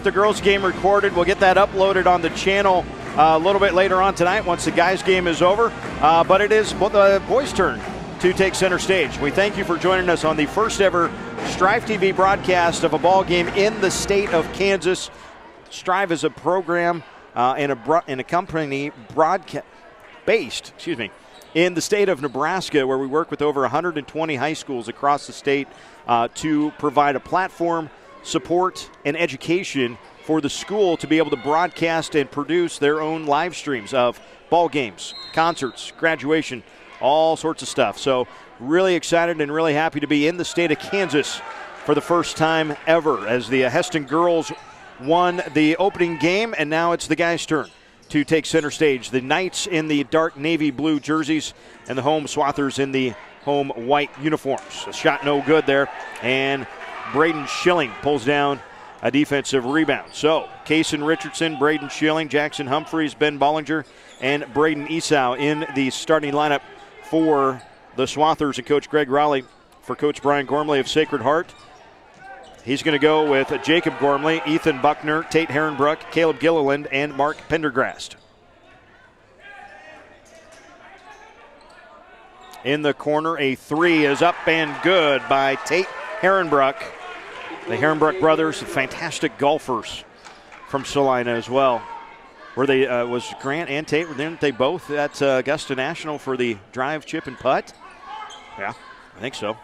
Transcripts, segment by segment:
The girls game recorded. We'll get that uploaded on the channel a little bit later on tonight once the guys game is over. But it is the boys' turn to take center stage. We thank you for joining us on the first ever Strive TV broadcast of a ball game in the state of Kansas. Strive is a program and a company based in the state of Nebraska, where we work with over 120 high schools across the state to provide a platform, support, and education for the school to be able to broadcast and produce their own live streams of ball games, concerts, graduation, all sorts of stuff. So really excited and really happy to be in the state of Kansas for the first time ever as the Hesston girls won the opening game, and now it's the guys' turn to take center stage. The Knights in the dark navy blue jerseys and the home Swathers in the home white uniforms. A shot no good there, and Braden Schilling pulls down a defensive rebound. So, Kaysen Richardson, Braden Schilling, Jackson Humphreys, Ben Bollinger, and Braden Esau in the starting lineup for the Swathers and Coach Greg Rowley. For Coach Brian Gormley of Sacred Heart, he's going to go with Jacob Gormley, Ethan Buckner, Tate Herrenbrook, Caleb Gilliland, and Mark Pendergrast. In the corner, a three is up and good by Tate Herrenbrook. The Herrenbrook brothers, fantastic golfers from Salina as well. Were they? Was Grant and Tate? Weren't they both at Augusta National for the drive, chip, and putt? Yeah, I think so.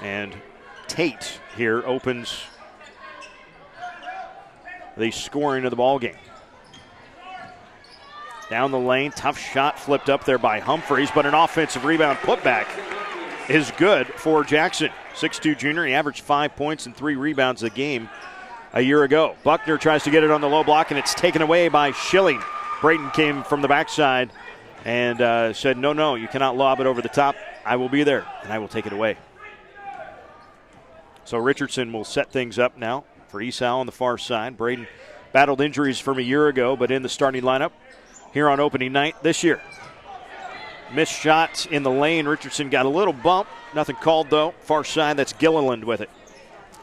And Tate here opens the scoring of the ball game. Down the lane, tough shot flipped up there by Humphreys, but an offensive rebound putback is good for Jackson. 6'2 junior, he averaged 5 points and 3 rebounds a game a year ago. Buckner tries to get it on the low block, and it's taken away by Schilling. Brayton came from the backside and said, no, you cannot lob it over the top. I will be there, and I will take it away. So Richardson will set things up now for Esau on the far side. Brayton battled injuries from a year ago, but in the starting lineup here on opening night this year. Missed shots in the lane. Richardson got a little bump. Nothing called, though. Far side, that's Gilliland with it.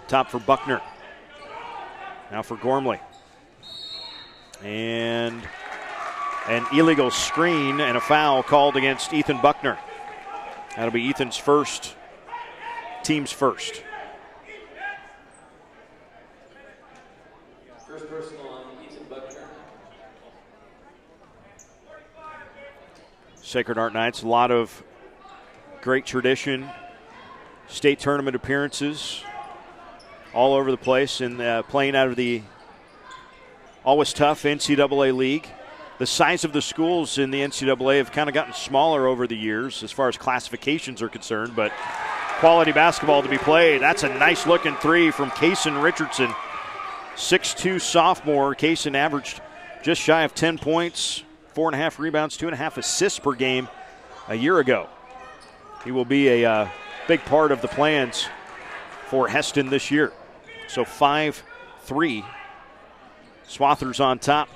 Top for Buckner. Now for Gormley. And an illegal screen and a foul called against Ethan Buckner. That'll be Ethan's first, team's first. First personal on Ethan Buckner. Sacred Heart Knights, a lot of great tradition, state tournament appearances all over the place, and playing out of the always tough NCAA league. The size of the schools in the NCAA have kind of gotten smaller over the years as far as classifications are concerned, but quality basketball to be played. That's a nice looking three from Kaysen Richardson. 6'2 sophomore. Kaysen averaged just shy of 10 points, 4.5 rebounds, 2.5 assists per game a year ago. He will be a big part of the plans for Hesston this year. So 5-3. Swathers on top.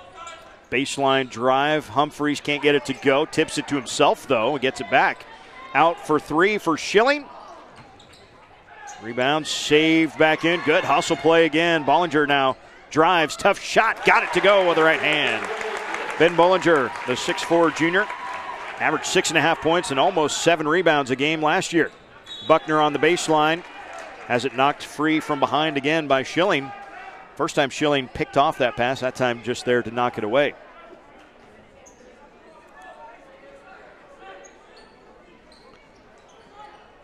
Baseline drive. Humphreys can't get it to go. Tips it to himself, though, and gets it back. Out for three for Schilling. Rebound saved back in. Good hustle play again. Bollinger now drives. Tough shot. Got it to go with the right hand. Ben Bollinger, the 6'4 junior, averaged 6.5 points and almost 7 rebounds a game last year. Buckner on the baseline has it knocked free from behind again by Schilling. First time Schilling picked off that pass, that time just there to knock it away.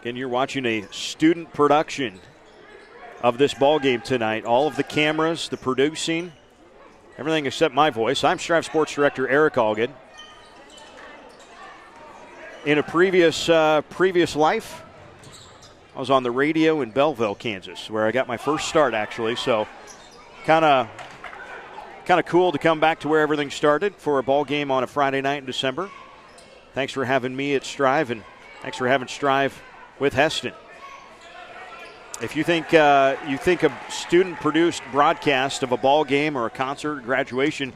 Again, you're watching a student production of this ball game tonight. All of the cameras, the producing, everything except my voice. I'm Strive Sports Director Eric Allgood. In a previous life, I was on the radio in Belleville, Kansas, where I got my first start, actually. So kind of cool to come back to where everything started for a ball game on a Friday night in December. Thanks for having me at Strive, and thanks for having Strive with Hesston. If you think a student-produced broadcast of a ball game or a concert or graduation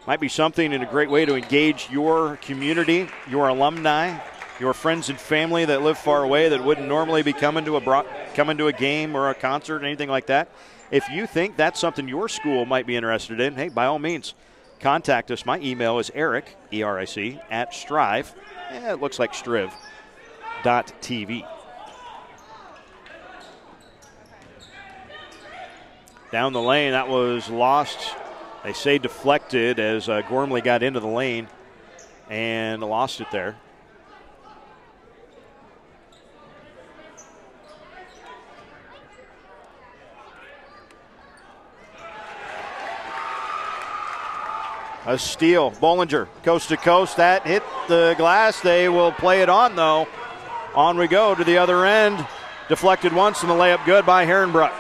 might be something and a great way to engage your community, your alumni, your friends and family that live far away that wouldn't normally be coming to a game or a concert or anything like that, If you think that's something your school might be interested in, hey, by all means, contact us. My email is Eric, E-R-I-C, at Strive. It looks like Striv.tv. Down the lane, that was lost. They say deflected as Gormley got into the lane and lost it there. A steal. Bollinger, coast to coast. That hit the glass. They will play it on, though. On we go to the other end. Deflected once, and the layup good by Herrenbruck.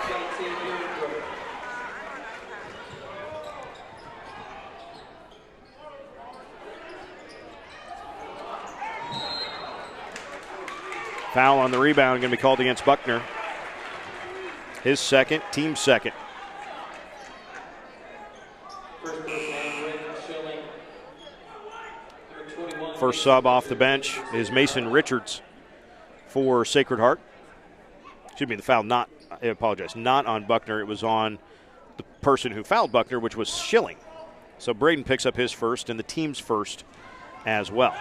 Foul on the rebound going to be called against Buckner. His second, team second. First sub off the bench is Mason Richards for Sacred Heart. Excuse me, the foul not on Buckner. It was on the person who fouled Buckner, which was Schilling. So Braden picks up his first and the team's first as well.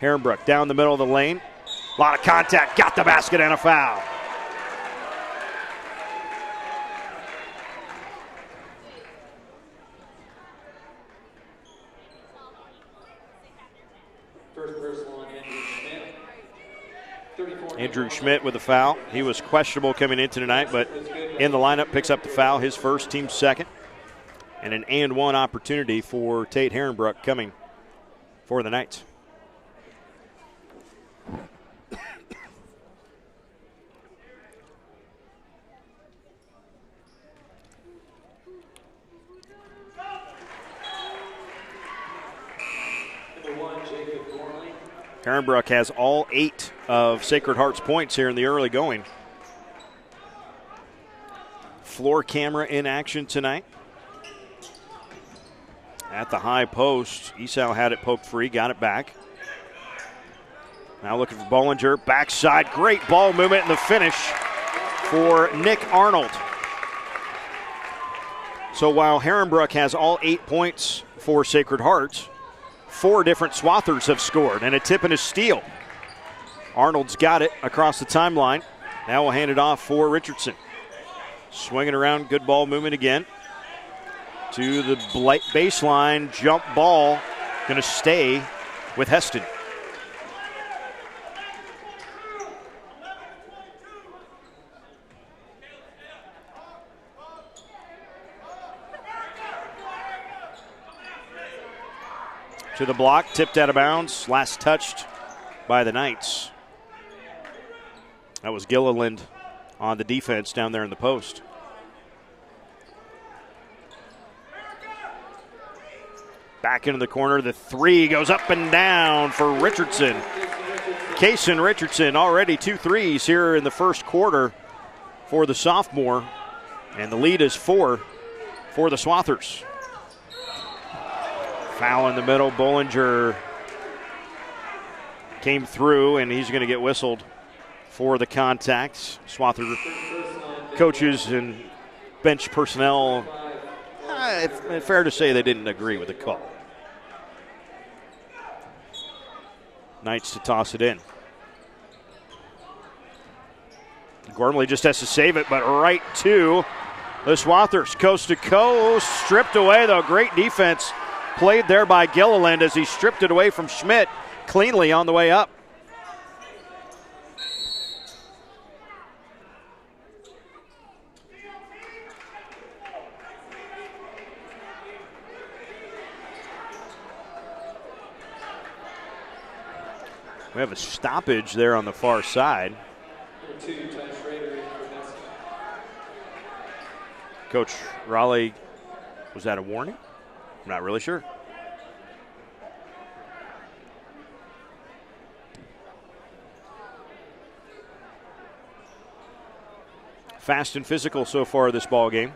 Herrenbruck down the middle of the lane. A lot of contact, got the basket and a foul. Andrew Schmidt with the foul. He was questionable coming into tonight, but in the lineup picks up the foul, his first, team second. And an and one opportunity for Tate Herrenbruck coming for the Knights. Herrenbruck has all 8 of Sacred Heart's points here in the early going. Floor camera in action tonight. At the high post, Esau had it poked free, got it back. Now looking for Bollinger, backside, great ball movement and the finish for Nick Arnold. So while Herrenbruck has all 8 points for Sacred Heart, 4 different Swathers have scored and a tip and a steal. Arnold's got it across the timeline. Now we'll hand it off for Richardson. Swinging around, good ball movement again. To the baseline, jump ball, going to stay with Hesston. To the block, tipped out of bounds, last touched by the Knights. That was Gilliland on the defense down there in the post. Back into the corner, the three goes up and down for Richardson. Kason Richardson already 2 threes here in the first quarter for the sophomore. And the lead is 4 for the Swathers. Foul in the middle. Bollinger came through, and he's going to get whistled for the contact. Swather coaches and bench personnel, it's fair to say they didn't agree with the call. Knights to toss it in. Gormley just has to save it, but right to the Swathers. Coast to coast. Stripped away, though. Great defense played there by Gilliland as he stripped it away from Schmidt cleanly on the way up. We have a stoppage there on the far side. Coach Raleigh, was that a warning? I'm not really sure. Fast and physical so far this ball game.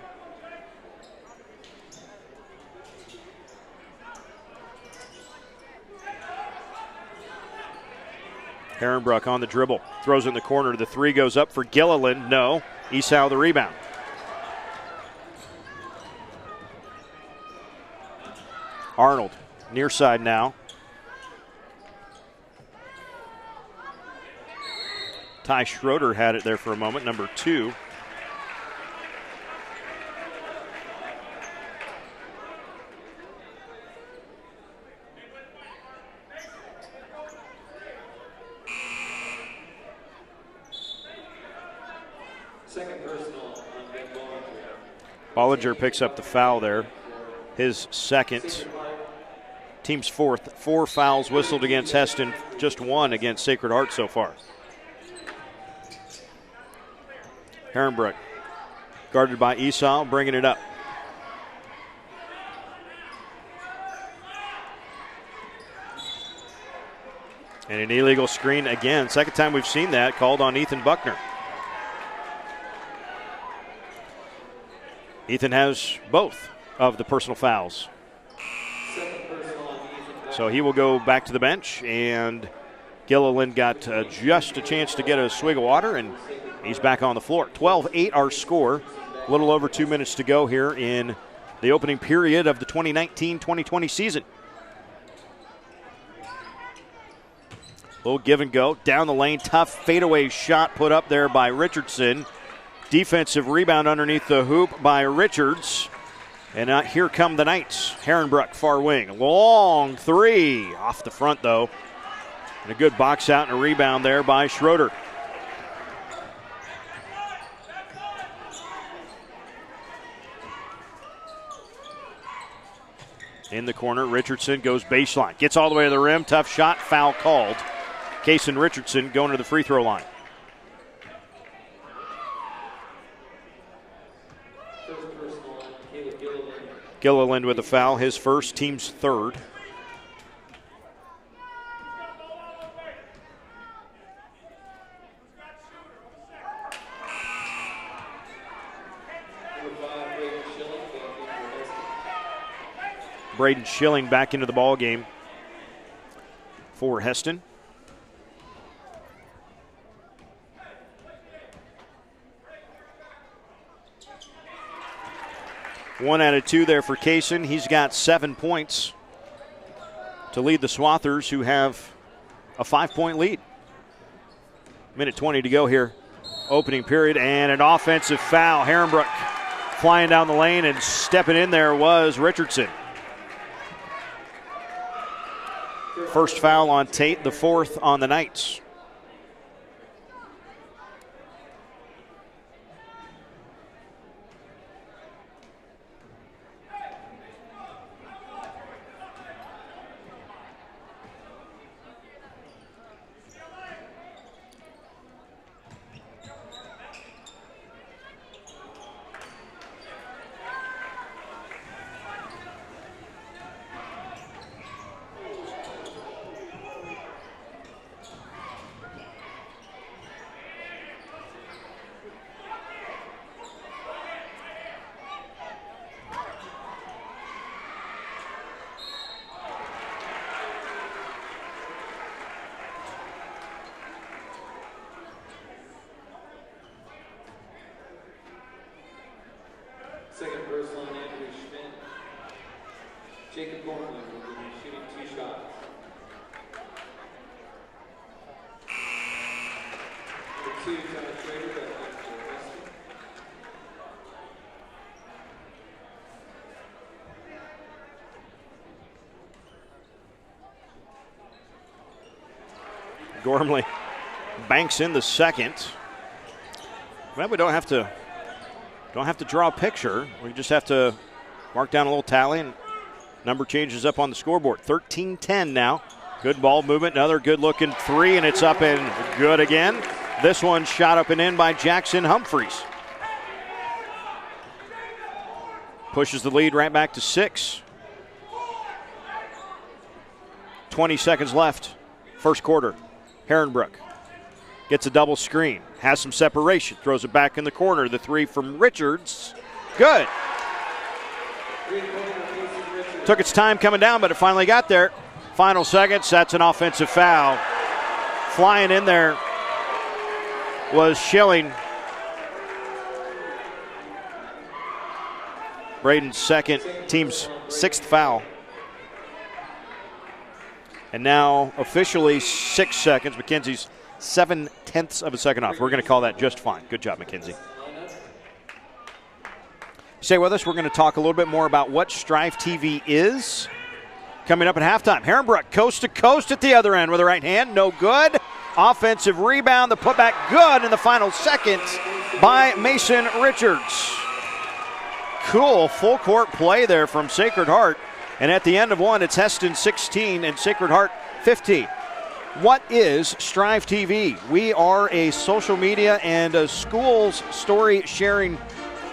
Herrenbruck on the dribble. Throws it in the corner. The three goes up for Gilliland. No. Esau the rebound. Arnold, near side now. Ty Schroeder had it there for a moment, number 2. Second personal on Ben Bollinger picks up the foul there. His second. Team's fourth. 4 fouls whistled against Hesston, just 1 against Sacred Heart so far. Herrenbrook, guarded by Esau, bringing it up. And an illegal screen again. Second time we've seen that, called on Ethan Buckner. Ethan has both of the personal fouls. So he will go back to the bench, and Gilliland got just a chance to get a swig of water, and he's back on the floor. 12-8 our score. A little over 2 minutes to go here in the opening period of the 2019-2020 season. Little give and go. Down the lane, tough fadeaway shot put up there by Richardson. Defensive rebound underneath the hoop by Richards. And here come the Knights. Herrenbrook, far wing. Long 3. Off the front, though. And a good box out and a rebound there by Schroeder. In the corner, Richardson goes baseline. Gets all the way to the rim. Tough shot. Foul called. Kason Richardson going to the free throw line. Gilliland with a foul, his first, team's third. Braden Schilling back into the ball game for Hesston. One out of 2 there for Kaysen. He's got 7 points to lead the Swathers, who have a 5-point lead. Minute 20 to go here. Opening period, and an offensive foul. Herrenbrook flying down the lane, and stepping in there was Richardson. First foul on Tate, the 4th on the Knights. Second personal on Andrew Schmidt. Jacob Gormley will be shooting 2 shots. Number 2, John Schrader, that went for Hesston. Gormley banks in the second. Well, we don't have to draw a picture. We just have to mark down a little tally, and number changes up on the scoreboard. 13-10 now. Good ball movement. Another good-looking 3, and it's up and good again. This one shot up and in by Jackson Humphreys. Pushes the lead right back to 6. 20 seconds left. First quarter. Herrenbrook gets a double screen. Has some separation. Throws it back in the corner. The 3 from Richards. Good. Took its time coming down, but it finally got there. Final seconds. That's an offensive foul. Flying in there was Schilling. Braden's second, team's 6th foul. And now officially 6 seconds. McKenzie's 7/10 of a second off. We're going to call that just fine. Good job, McKenzie. Stay with us. We're going to talk a little bit more about what Strive TV is. Coming up at halftime, Herrenbrook coast to coast at the other end with the right hand. No good. Offensive rebound. The putback good in the final seconds by Mason Richards. Cool full court play there from Sacred Heart. And at the end of one, it's Hesston 16 and Sacred Heart 15. What is Strive TV? We are a social media and a schools story sharing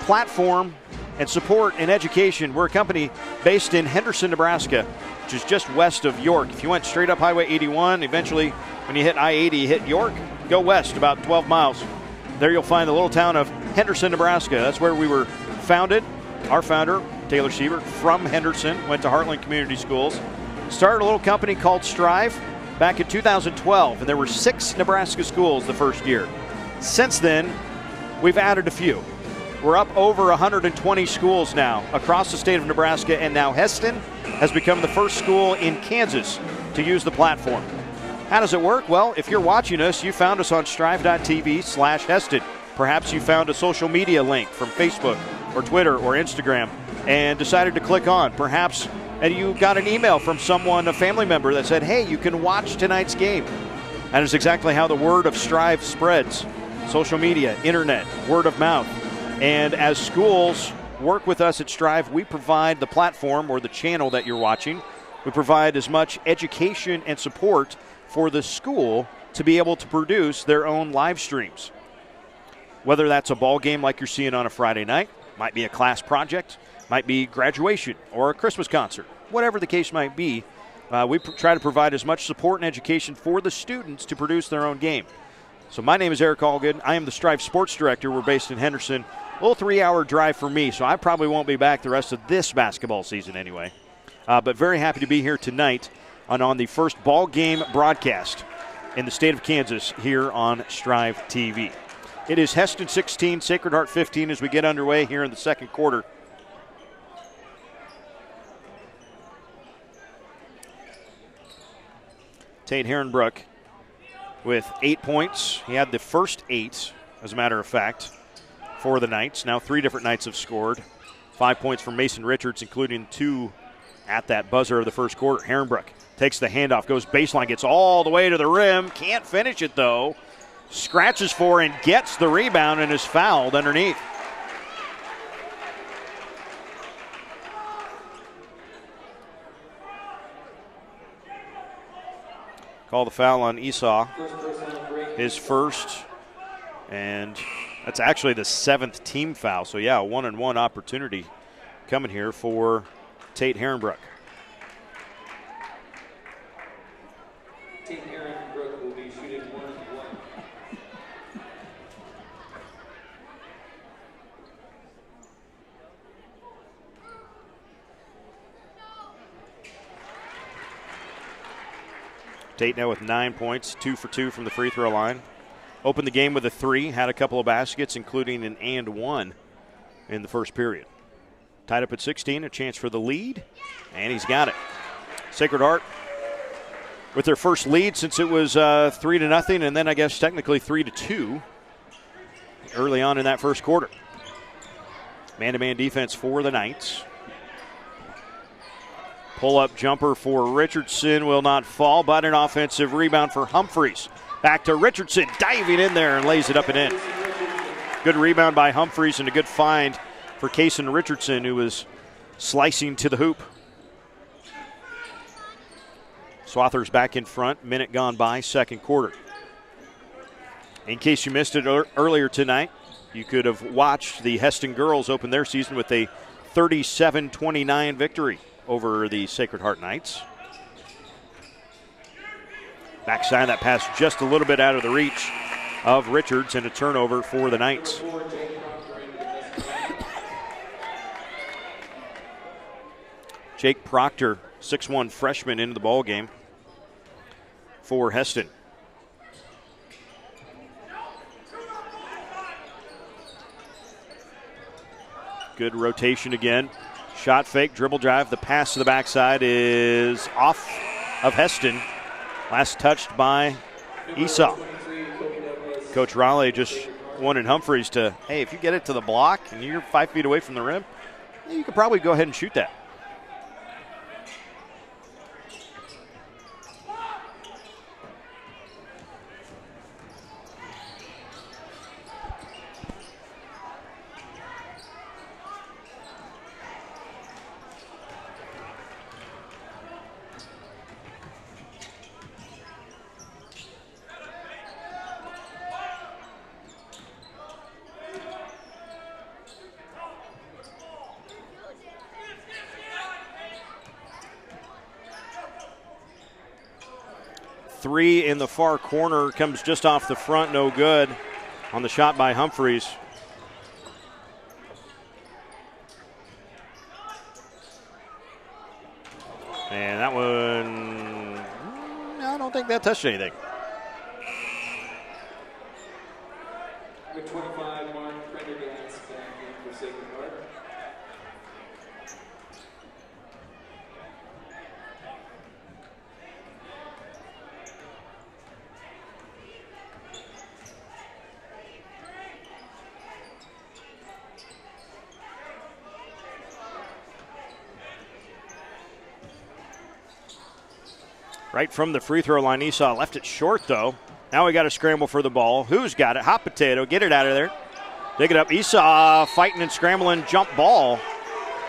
platform and support and education. We're a company based in Henderson, Nebraska, which is just west of York. If you went straight up Highway 81, eventually when you hit I-80, you hit York, go west about 12 miles. There you'll find the little town of Henderson, Nebraska. That's where we were founded. Our founder, Taylor Siebert, from Henderson, went to Heartland Community Schools. Started a little company called Strive back in 2012, and there were 6 Nebraska schools the first year. Since then, we've added a few. We're up over 120 schools now across the state of Nebraska, and now Hesston has become the first school in Kansas to use the platform. How does it work? Well, if you're watching us, you found us on strive.tv/Hesston. Perhaps you found a social media link from Facebook or Twitter or Instagram and decided to click on. Perhaps and you got an email from someone, a family member, that said, hey, you can watch tonight's game. That is exactly how the word of Strive spreads. Social media, internet, word of mouth. And as schools work with us at Strive, we provide the platform or the channel that you're watching. We provide as much education and support for the school to be able to produce their own live streams. Whether that's a ball game like you're seeing on a Friday night, might be a class project, might be graduation or a Christmas concert, whatever the case might be, we try to provide as much support and education for the students to produce their own game. So my name is Eric Allgood. I am the Strive Sports Director. We're based in Henderson. A little 3-hour drive for me, so I probably won't be back the rest of this basketball season anyway. But very happy to be here tonight on the first ball game broadcast in the state of Kansas here on Strive TV. It is Hesston 16, Sacred Heart 15 as we get underway here in the second quarter. Tate Herrenbrook with 8 points. He had the first 8, as a matter of fact, for the Knights. Now 3 different Knights have scored. 5 points from Mason Richards, including 2 at that buzzer of the first quarter. Herrenbrook takes the handoff, goes baseline, gets all the way to the rim. Can't finish it, though. Scratches for and gets the rebound and is fouled underneath. Call the foul on Esau. His first, and that's actually the 7th team foul. So, yeah, a 1-on-1 opportunity coming here for Tate Herrenbrook. Tate Herrenbrook will be shooting 1-1. Tate now with 9 points, 2 for 2 from the free throw line. Opened the game with a 3, had a couple of baskets, including an and 1 in the first period. Tied up at 16, a chance for the lead, and he's got it. Sacred Heart with their first lead since it was 3-0, and then I guess technically 3-2 early on in that first quarter. Man-to-man defense for the Knights. Pull-up jumper for Richardson will not fall, but an offensive rebound for Humphreys. Back to Richardson, diving in there and lays it up and in. Good rebound by Humphreys and a good find for Kason Richardson, who was slicing to the hoop. Swathers back in front, minute gone by, second quarter. In case you missed it earlier tonight, you could have watched the Hesston girls open their season with a 37-29 victory over the Sacred Heart Knights. Backside, that pass just a little bit out of the reach of Richards, and a turnover for the Knights. Jake Proctor, 6'1" freshman, into the ball game for Hesston. Good rotation again. Shot fake, dribble drive. The pass to the backside is off of Hesston. Last touched by Esau. Coach Raleigh just wanted Humphreys to, hey, if you get it to the block and you're 5 feet away from the rim, you could probably go ahead and shoot that. Three in the far corner, comes just off the front, no good on the shot by Humphreys. And that one, I don't think that touched anything. Number 25, Mark Prendergast, back in for Sacred Heart. Right from the free throw line, Esau left it short, though. Now we got to scramble for the ball. Who's got it? Hot potato. Get it out of there. Dig it up. Esau fighting and scrambling. Jump ball.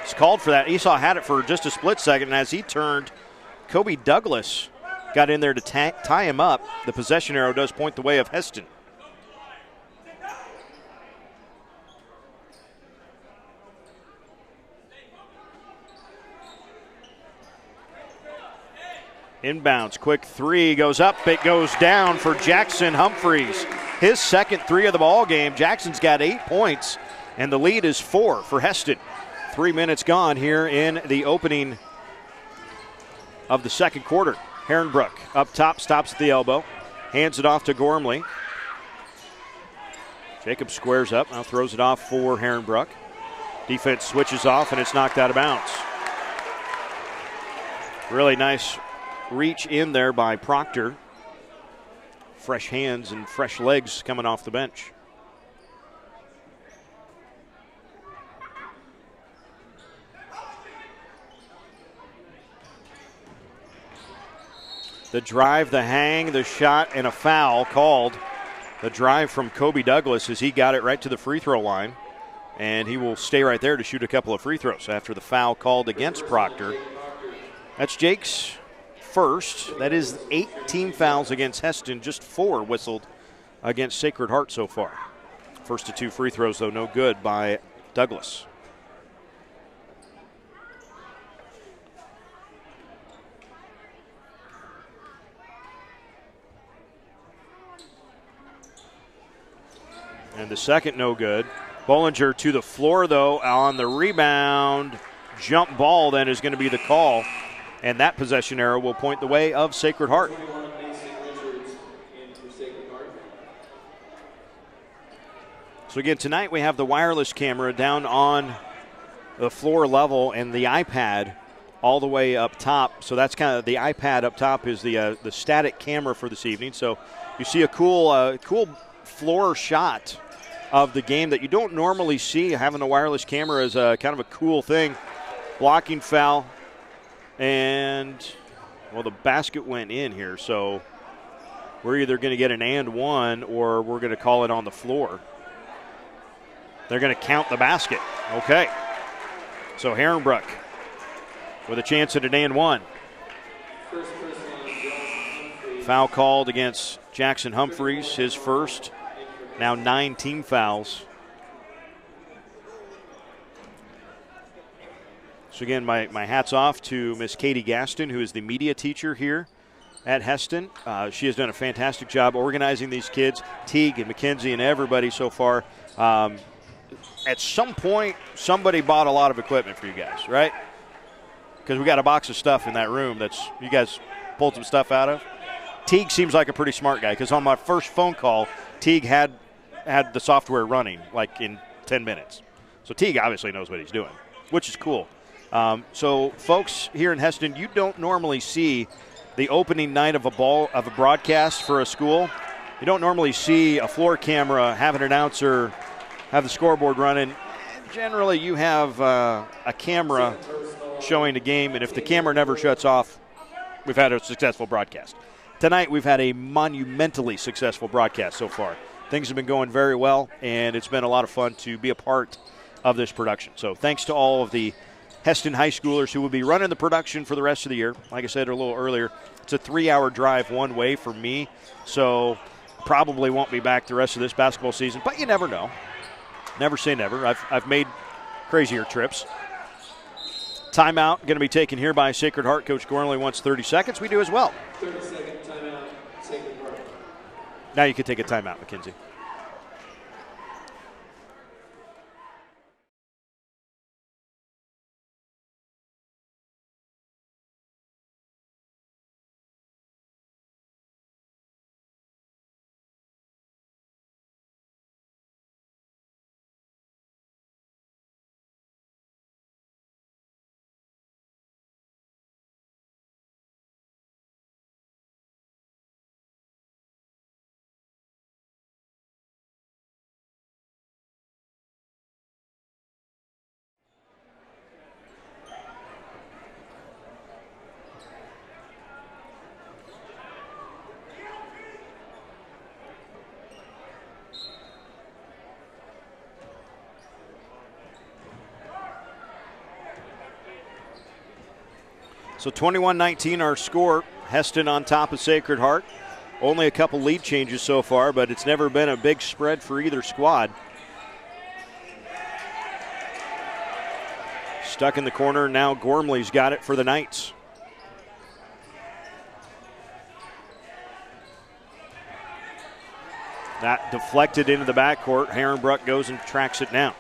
It's called for that. Esau had it for just a split second, and as he turned, Kobe Douglas got in there to tie him up. The possession arrow does point the way of Hesston. Inbounds, quick three, goes up, it goes down for Jackson Humphreys. His second three of the ball game. Jackson's got 8 points, and the lead is 4 for Hesston. 3 minutes gone here in the opening of the second quarter. Herrenbrook up top, stops at the elbow, hands it off to Gormley. Jacob squares up, now throws it off for Herrenbrook. Defense switches off, and it's knocked out of bounds. Really nice reach in there by Proctor. Fresh hands and fresh legs coming off the bench. The drive, the hang, the shot, and a foul called. The drive from Kobe Douglas as he got it right to the free throw line. And he will stay right there to shoot a couple of free throws after the foul called against Proctor. That's Jake's first. That is 8 team fouls against Hesston, just 4 whistled against Sacred Heart so far. First of 2 free throws, though, no good by Douglas. And the second, no good. Bollinger to the floor, though, on the rebound. Jump ball then is going to be the call. And that possession arrow will point the way of Sacred Heart. So again, tonight we have the wireless camera down on the floor level and the iPad all the way up top. So that's kind of the iPad up top is the static camera for this evening. So you see a cool floor shot of the game that you don't normally see. Having a wireless camera is kind of a cool thing. Blocking foul. And, well, the basket went in here, so we're either going to get an and one or we're going to call it on the floor. They're going to count the basket. Okay. So Herrenbrook with a chance at an and one. Foul called against Jackson Humphreys, his first. Now 9 team fouls. So again, my hat's off to Miss Katie Gaston, who is the media teacher here at Hesston. She has done a fantastic job organizing these kids, Teague and Mackenzie and everybody so far. At some point, somebody bought a lot of equipment for you guys, right? Because we got a box of stuff in that room that's you guys pulled some stuff out of. Teague seems like a pretty smart guy because on my first phone call, Teague had the software running like in 10 minutes. So Teague obviously knows what he's doing, which is cool. So folks here in Hesston, you don't normally see the opening night of a broadcast for a school. You don't normally see a floor camera, have an announcer, have the scoreboard running. Generally, you have a camera showing the game, and if the camera never shuts off, we've had a successful broadcast. Tonight, we've had a monumentally successful broadcast so far. Things have been going very well, and it's been a lot of fun to be a part of this production. So thanks to all of the Hesston high schoolers who will be running the production for the rest of the year. Like I said a little earlier, it's a 3-hour drive one way for me, so probably won't be back the rest of this basketball season, but you never know. Never say never. I've made crazier trips. Timeout going to be taken here by Sacred Heart. Coach Gormley wants 30 seconds. We do as well. 30-second timeout, Sacred Heart. Now you can take a timeout, McKenzie. So 21-19 our score. Hesston on top of Sacred Heart. Only a couple lead changes so far, but it's never been a big spread for either squad. Stuck in the corner, now Gormley's got it for the Knights. That deflected into the backcourt. Herrenbruck goes and tracks it down.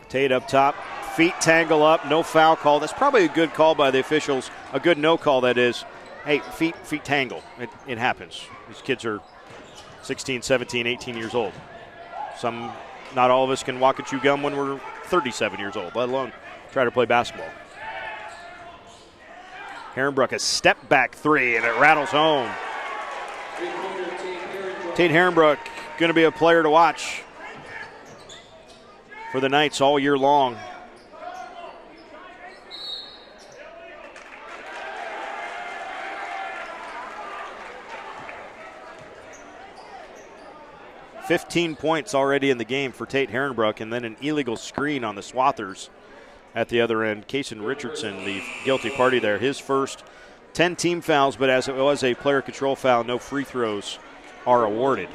Tate up top, feet tangle up, no foul call. That's probably a good call by the officials, a good no call that is. Hey, feet tangle, it happens. These kids are 16, 17, 18 years old. Not all of us can walk and chew gum when we're 37 years old, let alone try to play basketball. Herrenbruck, a step back three, and it rattles home. Tate Herrenbruck going to be a player to watch for the Knights all year long. $15 points already in the game for Tate Herrenbruck, and then an illegal screen on the Swathers at the other end. Kason Richardson, the guilty party there, his first 10 team fouls, but as it was a player control foul, no free throws are awarded.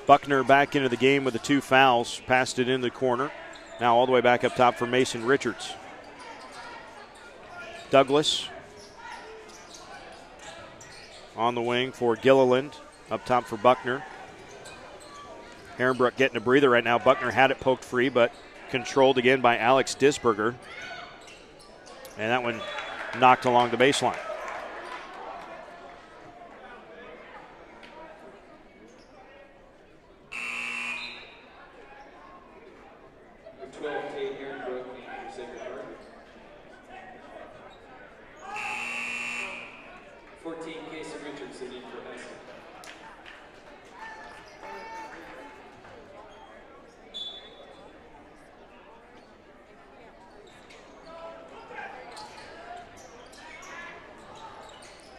Buckner back into the game with the 2 fouls, passed it in the corner. Now all the way back up top for Mason Richards. Douglas on the wing for Gilliland, up top for Buckner. Herrenbruck getting a breather right now. Buckner had it poked free, but controlled again by Alex Disberger. And that one knocked along the baseline.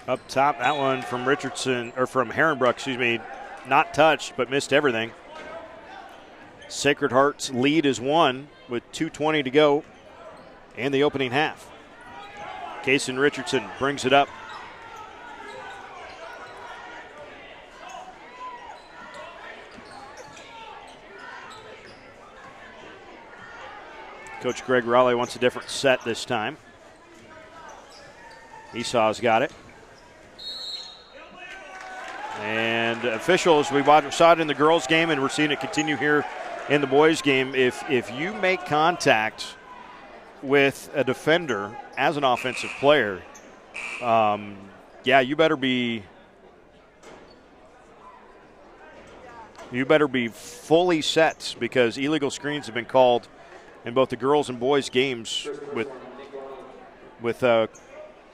Up top, that one from Richardson, or from Herrenbruck, excuse me, not touched, but missed everything. Sacred Heart's lead is 1 with 2:20 to go in the opening half. Kason Richardson brings it up. Coach Greg Raleigh wants a different set this time. Esau's got it. And officials, saw it in the girls' game, and we're seeing it continue here in the boys' game. If you make contact with a defender as an offensive player, you better be fully set, because illegal screens have been called in both the girls and boys games with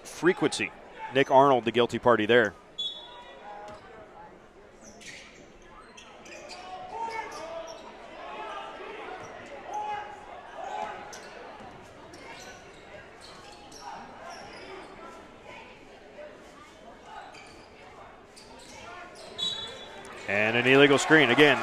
frequency. Nick Arnold, the guilty party there. And an illegal screen. Again,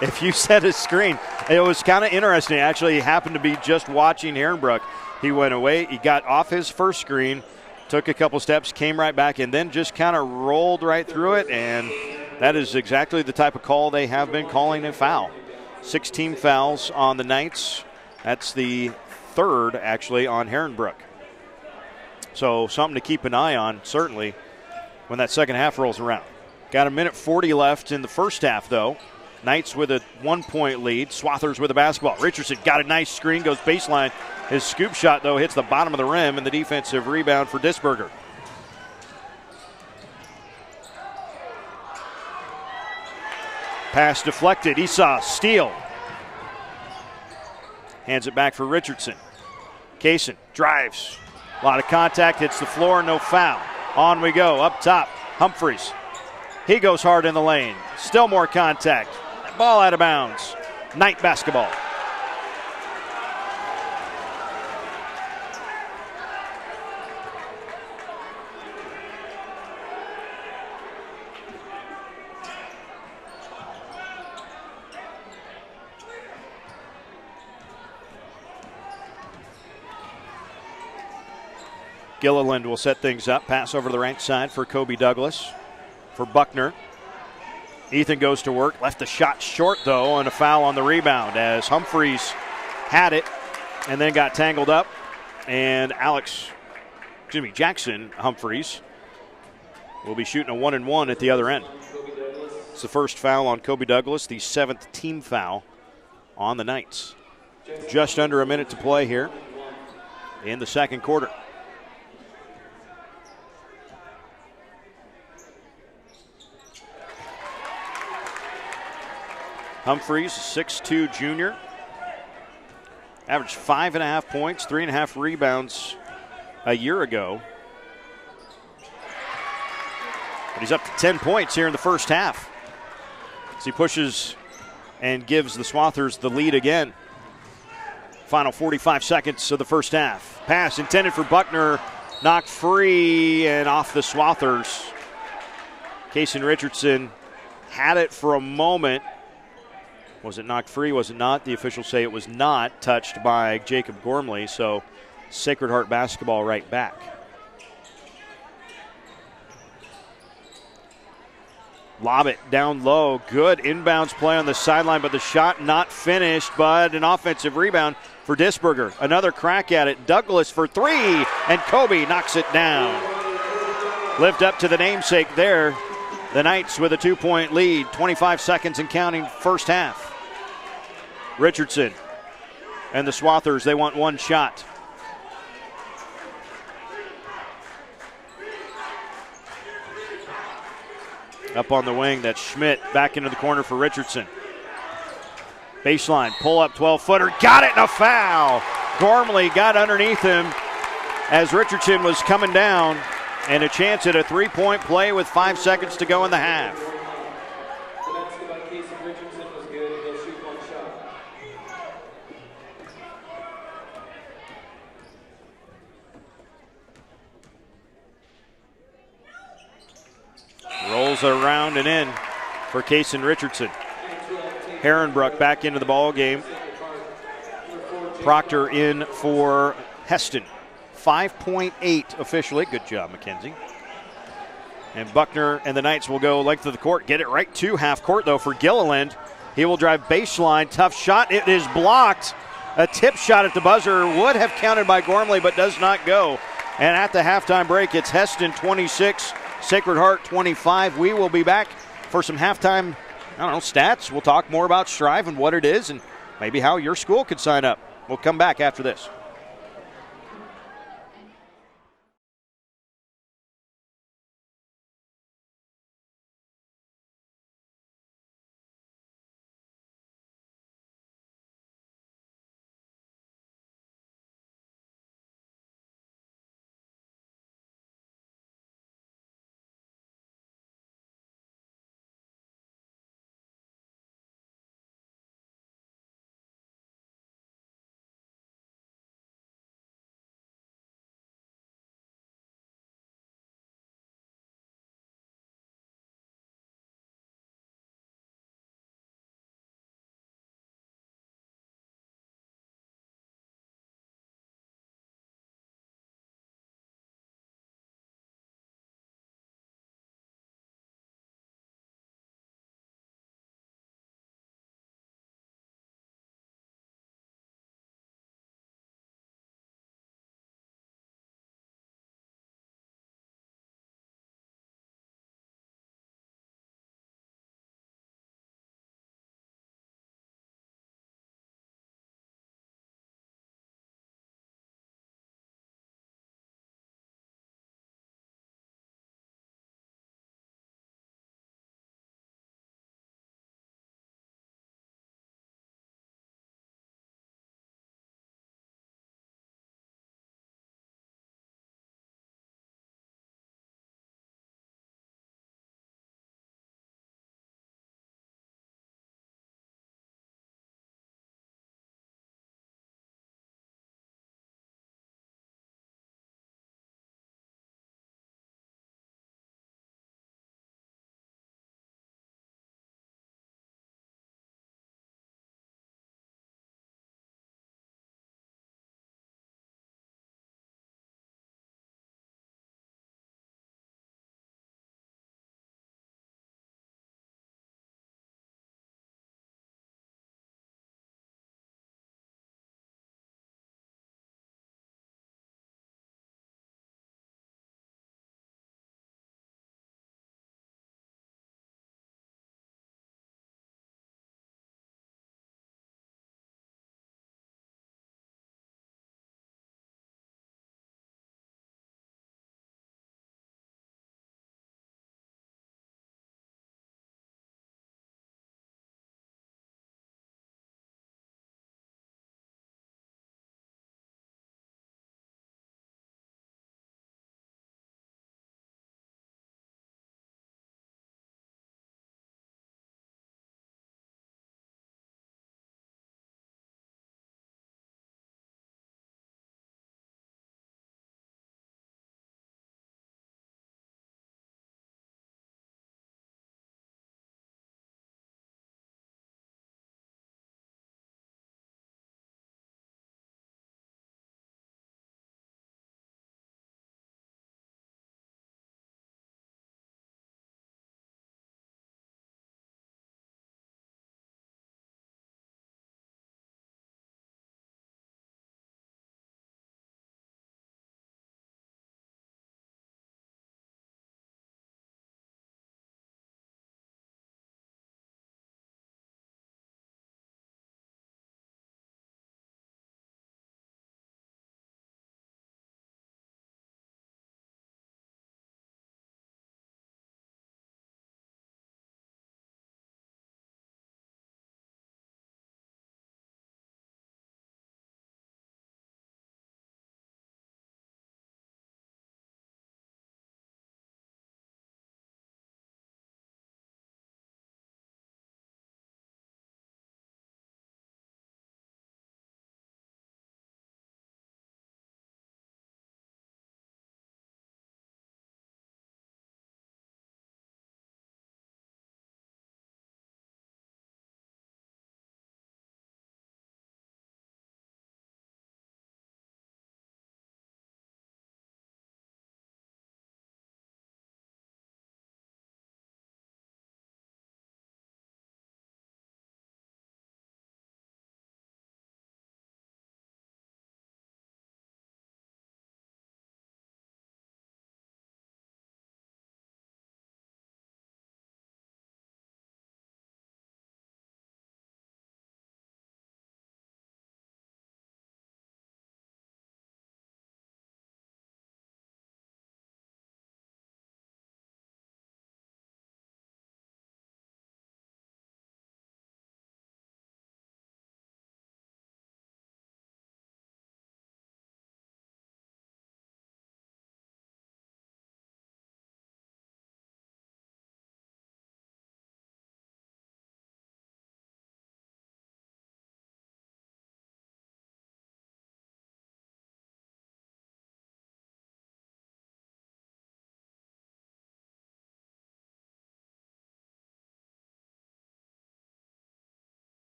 if you set a screen, it was kind of interesting. Actually, he happened to be just watching Herrenbrook. He went away. He got off his first screen, took a couple steps, came right back, and then just kind of rolled right through it. And that is exactly the type of call they have been calling a foul. 6 team fouls on the Knights. That's the third, actually, on Herrenbrook. So something to keep an eye on, certainly, when that second half rolls around. Got a minute 40 left in the first half, though. Knights with a 1-point lead. Swathers with a basketball. Richardson got a nice screen, goes baseline. His scoop shot, though, hits the bottom of the rim, and the defensive rebound for Disberger. Pass deflected. Esau, steal. Hands it back for Richardson. Kaysen drives. A lot of contact, hits the floor, no foul. On we go, up top. Humphreys. He goes hard in the lane. Still more contact. Ball out of bounds. Knight basketball. Gilliland will set things up. Pass over to the right side for Kobe Douglas. For Buckner. Ethan goes to work. Left the shot short, though, and a foul on the rebound as Humphreys had it and then got tangled up. And Jackson Humphreys will be shooting a 1-and-1 at the other end. It's the first foul on Kobe Douglas, the 7th team foul on the Knights. Just under a minute to play here in the second quarter. Humphreys, 6'2" junior. Averaged 5.5 points, 3.5 rebounds a year ago. But he's up to 10 points here in the first half as he pushes and gives the Swathers the lead again. Final 45 seconds of the first half. Pass intended for Buckner, knocked free and off the Swathers. Kaysen Richardson had it for a moment. Was it knocked free? Was it not? The officials say it was not touched by Jacob Gormley, so Sacred Heart basketball right back. Lob it down low. Good inbounds play on the sideline, but the shot not finished, but an offensive rebound for Disberger. Another crack at it. Douglas for three, and Kobe knocks it down. Lived up to the namesake there. The Knights with a 2-point lead. 25 seconds and counting first half. Richardson and the Swathers, they want one shot. Up on the wing, that's Schmidt. Back into the corner for Richardson. Baseline, pull up 12-footer. Got it, and a foul. Gormley got underneath him as Richardson was coming down, and a chance at a 3-point play with 5 seconds to go in the half. Rolls around and in for Kaysen Richardson. Herrenbrook back into the ball game. Proctor in for Hesston. 5.8 officially. Good job, Mackenzie. And Buckner and the Knights will go length of the court. Get it right to half court, though, for Gilliland. He will drive baseline. Tough shot. It is blocked. A tip shot at the buzzer would have counted by Gormley, but does not go. And at the halftime break, it's Hesston 26, Sacred Heart 25. We will be back for some halftime, I don't know, stats. We'll talk more about Strive and what it is and maybe how your school could sign up. We'll come back after this.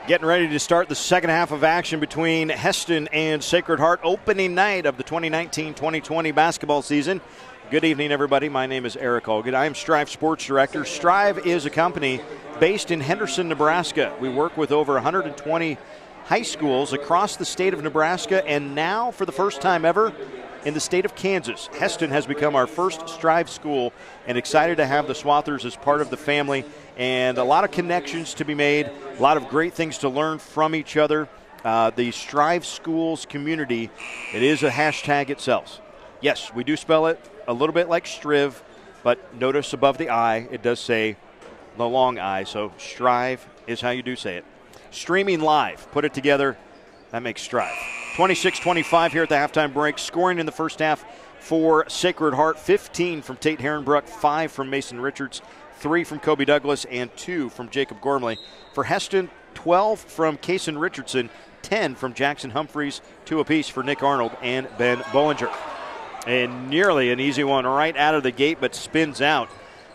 Getting ready to start the second half of action between Hesston and Sacred Heart, opening night of the 2019-2020 basketball season. Good evening, everybody. My name is Eric Hogan. I am Strive Sports Director. Strive is a company based in Henderson, Nebraska. We work with over 120 high schools across the state of Nebraska, and now, for the first time ever, in the state of Kansas, Hesston has become our first Strive school, and excited to have the Swathers as part of the family, and a lot of connections to be made, a lot of great things to learn from each other. The Strive Schools community, it is a hashtag itself. Yes, we do spell it a little bit like Striv, but notice above the I, it does say the long I, so Strive is how you do say it. Streaming live, put it together, that makes Strive. 26-25 here at the halftime break. Scoring in the first half for Sacred Heart, 15 from Tate Herrenbruck, 5 from Mason Richards, 3 from Kobe Douglas, and 2 from Jacob Gormley. For Hesston, 12 from Kason Richardson, 10 from Jackson Humphreys, 2 apiece for Nick Arnold and Ben Bollinger. And nearly an easy one right out of the gate, but spins out.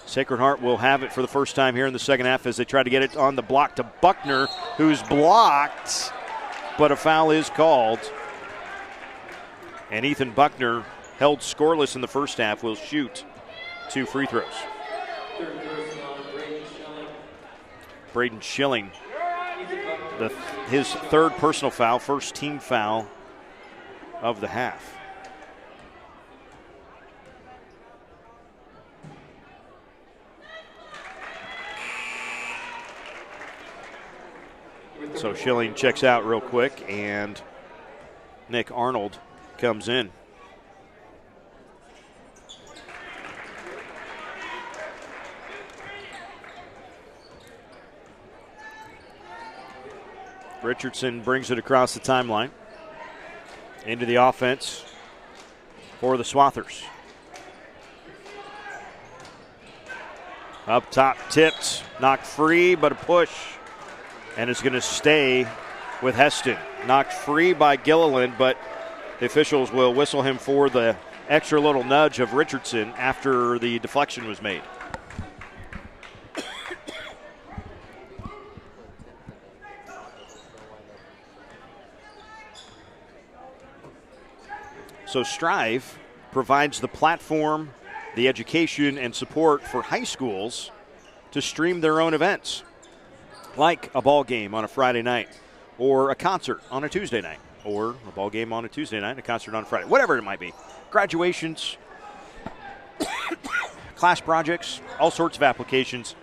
Sacred Heart will have it for the first time here in the second half as they try to get it on the block to Buckner, who's blocked, but a foul is called. And Ethan Buckner, held scoreless in the first half, will shoot 2 free throws. Braden Schilling, his third personal foul, first team foul of the half. So Schilling checks out real quick, and Nick Arnold comes in. Richardson brings it across the timeline into the offense for the Swathers. Up top, tipped, knocked free, but a push. And it's going to stay with Hesston. Knocked free by Gilliland, but the officials will whistle him for the extra little nudge of Richardson after the deflection was made. So Strive provides the platform, the education, and support for high schools to stream their own events, like a ball game on a Friday night, or a concert on a Tuesday night, or a ball game on a Tuesday night and a concert on a Friday, whatever it might be. Graduations, class projects, all sorts of applications,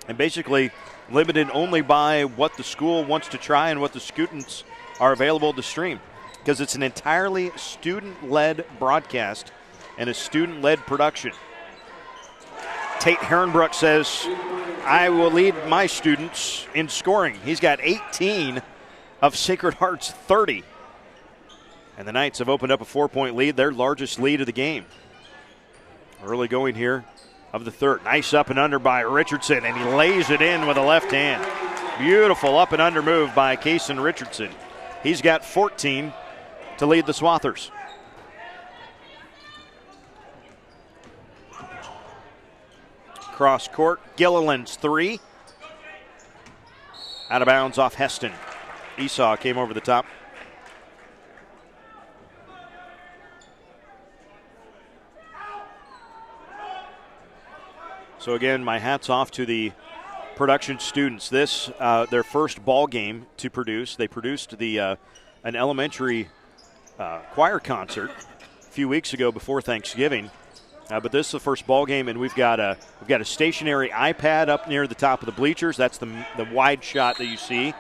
and basically limited only by what the school wants to try and what the students are available to stream, because it's an entirely student-led broadcast and a student-led production. Tate Herrenbruck says, I will lead my students in scoring. He's got 18 of Sacred Heart's 30. And the Knights have opened up a 4-point lead, their largest lead of the game. Early going here of the third. Nice up and under by Richardson, and he lays it in with a left hand. Beautiful up and under move by Kason Richardson. He's got 14 to lead the Swathers. Cross court, Gilliland's 3. Out of bounds off Hesston. Esau came over the top. So again, my hat's off to the production students. This, their first ball game to produce. They produced an elementary choir concert a few weeks ago before Thanksgiving. But this is the first ball game, and we've got a stationary iPad up near the top of the bleachers. That's the wide shot that you see.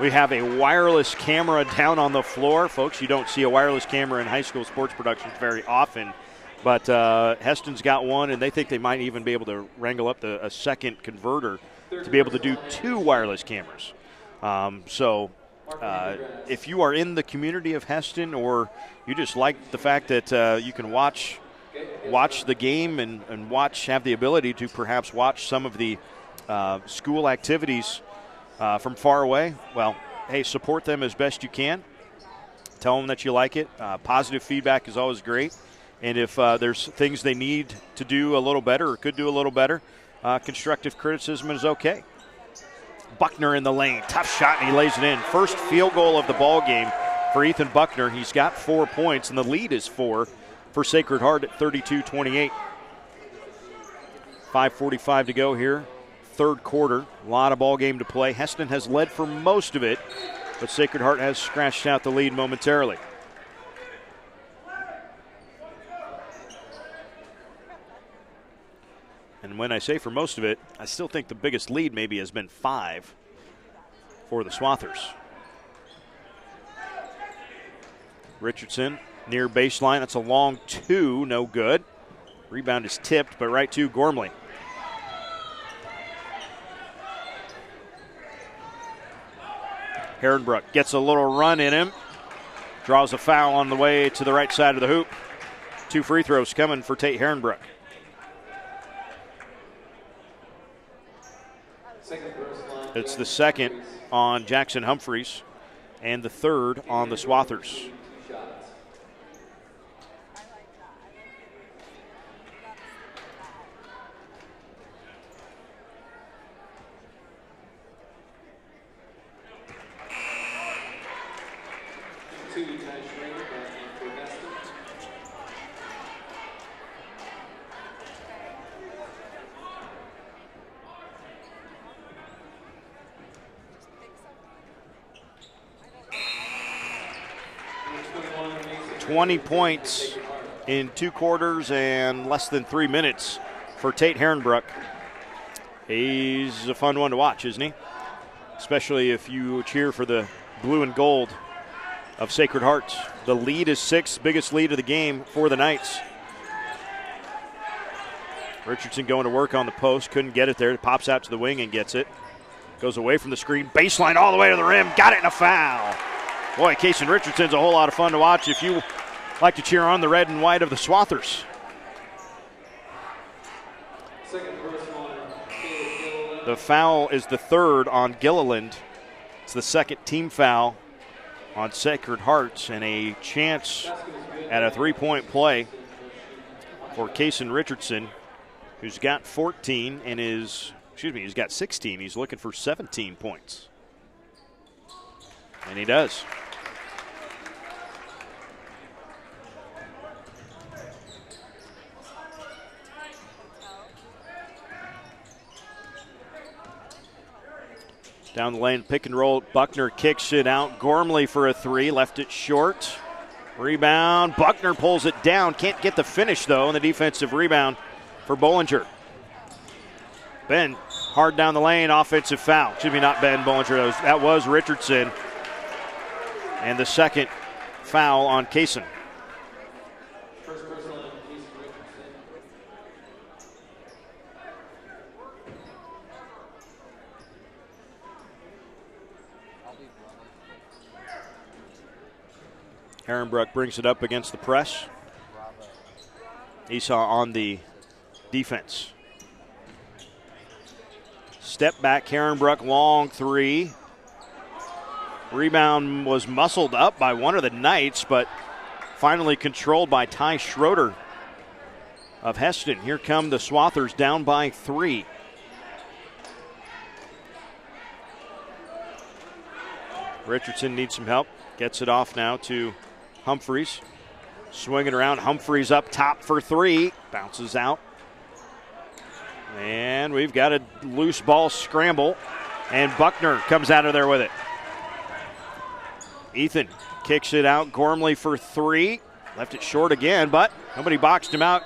We have a wireless camera down on the floor. Folks, you don't see a wireless camera in high school sports productions very often. But Hesston's got one, and they think they might even be able to wrangle up a second converter to be able to do 2 wireless cameras. If you are in the community of Hesston, or you just like the fact that you can watch the game and have the ability to perhaps watch some of the school activities from far away, well, hey, support them as best you can. Tell them that you like it. Positive feedback is always great. And if there's things they need to do a little better or could do a little better, constructive criticism is okay. Buckner in the lane. Tough shot, and he lays it in. First field goal of the ball game for Ethan Buckner. He's got 4 points, and the lead is 4 for Sacred Heart at 32-28. 5:45 to go here. Third quarter. A lot of ball game to play. Hesston has led for most of it, but Sacred Heart has scratched out the lead momentarily. And when I say for most of it, I still think the biggest lead maybe has been 5 for the Swathers. Richardson near baseline. That's a long 2, no good. Rebound is tipped, but right to Gormley. Herrenbrook gets a little run in him. Draws a foul on the way to the right side of the hoop. 2 free throws coming for Tate Herrenbrook. It's the second on Jackson Humphreys and the third on the Swathers. $20 points in 2 quarters and less than 3 minutes for Tate Herrenbrook. He's a fun one to watch, isn't he? Especially if you cheer for the blue and gold of Sacred Heart. The lead is 6, biggest lead of the game for the Knights. Richardson going to work on the post, couldn't get it there. Pops out to the wing and gets it. Goes away from the screen, baseline all the way to the rim, got it in a foul. Boy, Kaysen Richardson's a whole lot of fun to watch if you like to cheer on the red and white of the Swathers. The foul is the third on Gilliland. It's the second team foul on Sacred Hearts, and a chance at a 3-point play for Kaysen Richardson, who's got 14 and he's got 16. He's looking for 17 points. And he does. Down the lane, pick and roll. Buckner kicks it out. Gormley for a 3, left it short. Rebound. Buckner pulls it down. Can't get the finish, though, on the defensive rebound for Bollinger. Ben, hard down the lane, offensive foul. Excuse me, not Ben Bollinger. That was Richardson. And the second foul on Kaysen. Herrenbrook brings it up against the press. Esau on the defense. Step back, Herrenbrook, long 3. Rebound was muscled up by one of the Knights, but finally controlled by Ty Schroeder of Hesston. Here come the Swathers down by 3. Richardson needs some help. Gets it off now to Humphreys. Swinging around, Humphreys up top for 3. Bounces out. And we've got a loose ball scramble. And Buckner comes out of there with it. Ethan kicks it out. Gormley for 3. Left it short again, but nobody boxed him out.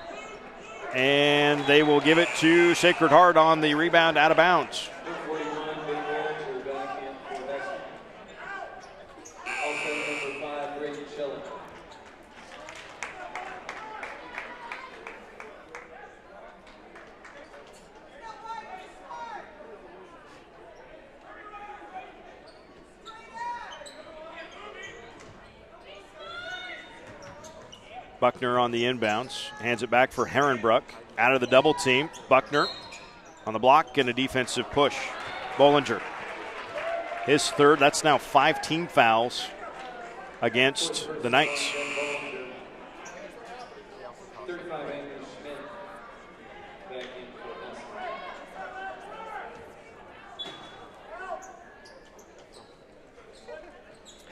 And they will give it to Sacred Heart on the rebound out of bounds. Buckner on the inbounds, hands it back for Herrenbrook. Out of the double team, Buckner on the block and a defensive push. Bollinger, his third. That's now 5 team fouls against the Knights.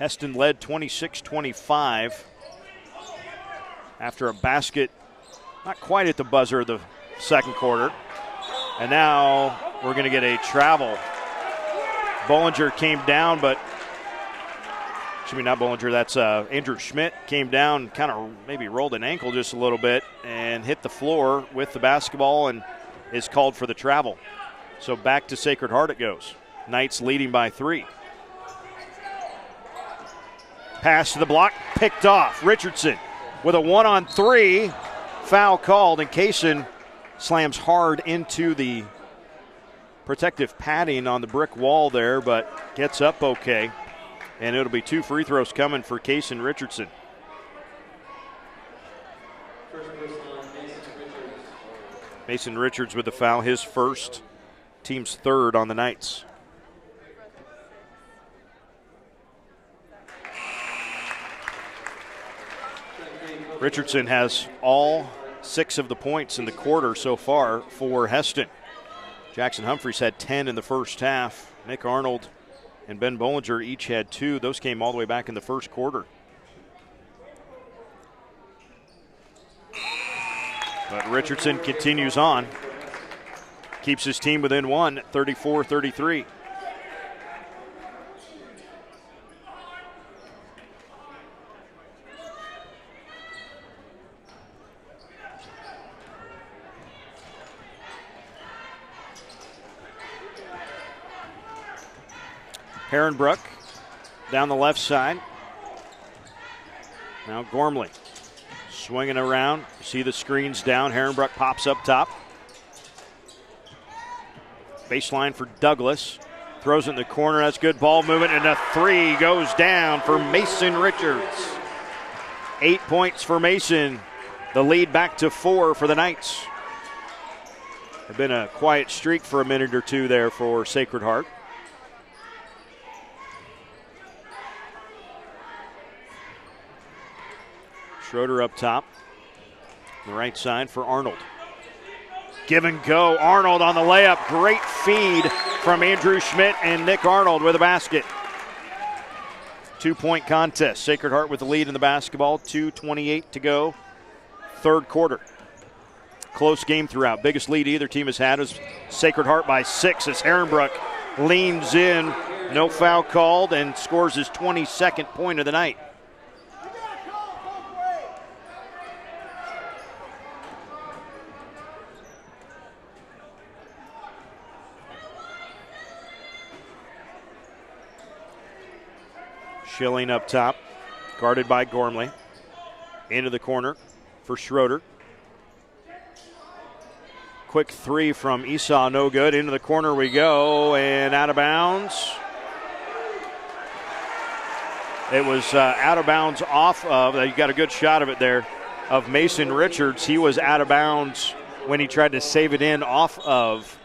Hesston led 26-25 after a basket, not quite at the buzzer of the second quarter. And now we're going to get a travel. Bollinger came down, but excuse me, not Bollinger, that's Andrew Schmidt came down, kind of maybe rolled an ankle just a little bit and hit the floor with the basketball and is called for the travel. So back to Sacred Heart it goes. Knights leading by 3. Pass to the block, picked off. Richardson with a 1-on-3. Foul called, and Kaysen slams hard into the protective padding on the brick wall there, but gets up okay. And it'll be 2 free throws coming for Kaysen Richardson. Mason Richards with the foul, his first, team's third on the Knights. Richardson has all 6 of the points in the quarter so far for Hesston. Jackson Humphreys had 10 in the first half. Nick Arnold and Ben Bollinger each had 2. Those came all the way back in the first quarter. But Richardson continues on. Keeps his team within 1, 34-33. Herrenbrook down the left side. Now Gormley swinging around. See the screens down. Herrenbrook pops up top. Baseline for Douglas. Throws it in the corner. That's good ball movement. And a 3 goes down for Mason Richards. 8 points for Mason. The lead back to 4 for the Knights. It's been a quiet streak for a minute or two there for Sacred Heart. Schroeder up top. The right side for Arnold. Give and go. Arnold on the layup. Great feed from Andrew Schmidt and Nick Arnold with a basket. 2-point contest. Sacred Heart with the lead in the basketball. 2:28 to go. Third quarter. Close game throughout. Biggest lead either team has had is Sacred Heart by 6 as Herrenbrook leans in. No foul called and scores his 22nd point of the night. Schilling up top, guarded by Gormley. Into the corner for Schroeder. Quick 3 from Esau, no good. Into the corner we go, and out of bounds. It was out of bounds off of, you got a good shot of it there, of Mason Richards. He was out of bounds when he tried to save it in off of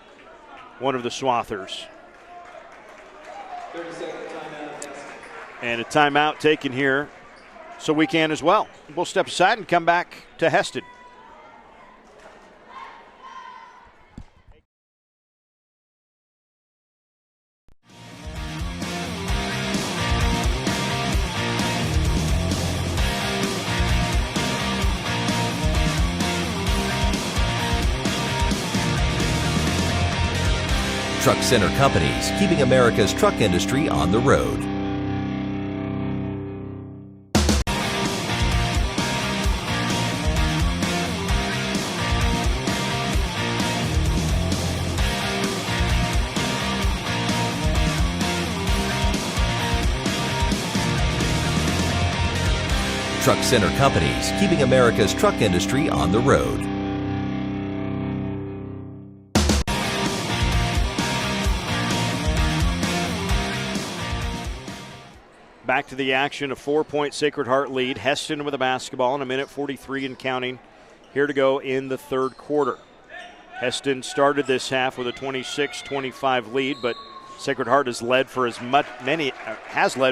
one of the Swathers. 30-second timeout. And a timeout taken here, so we can as well. We'll step aside and come back to Hesston. Truck Center Companies, keeping America's truck industry on the road. Truck Center Companies, keeping America's truck industry on the road. Back to the action, a 4-point Sacred Heart lead. Hesston with a basketball and 1:43 and counting here to go in the third quarter. Hesston started this half with a 26-25 lead, but Sacred Heart has led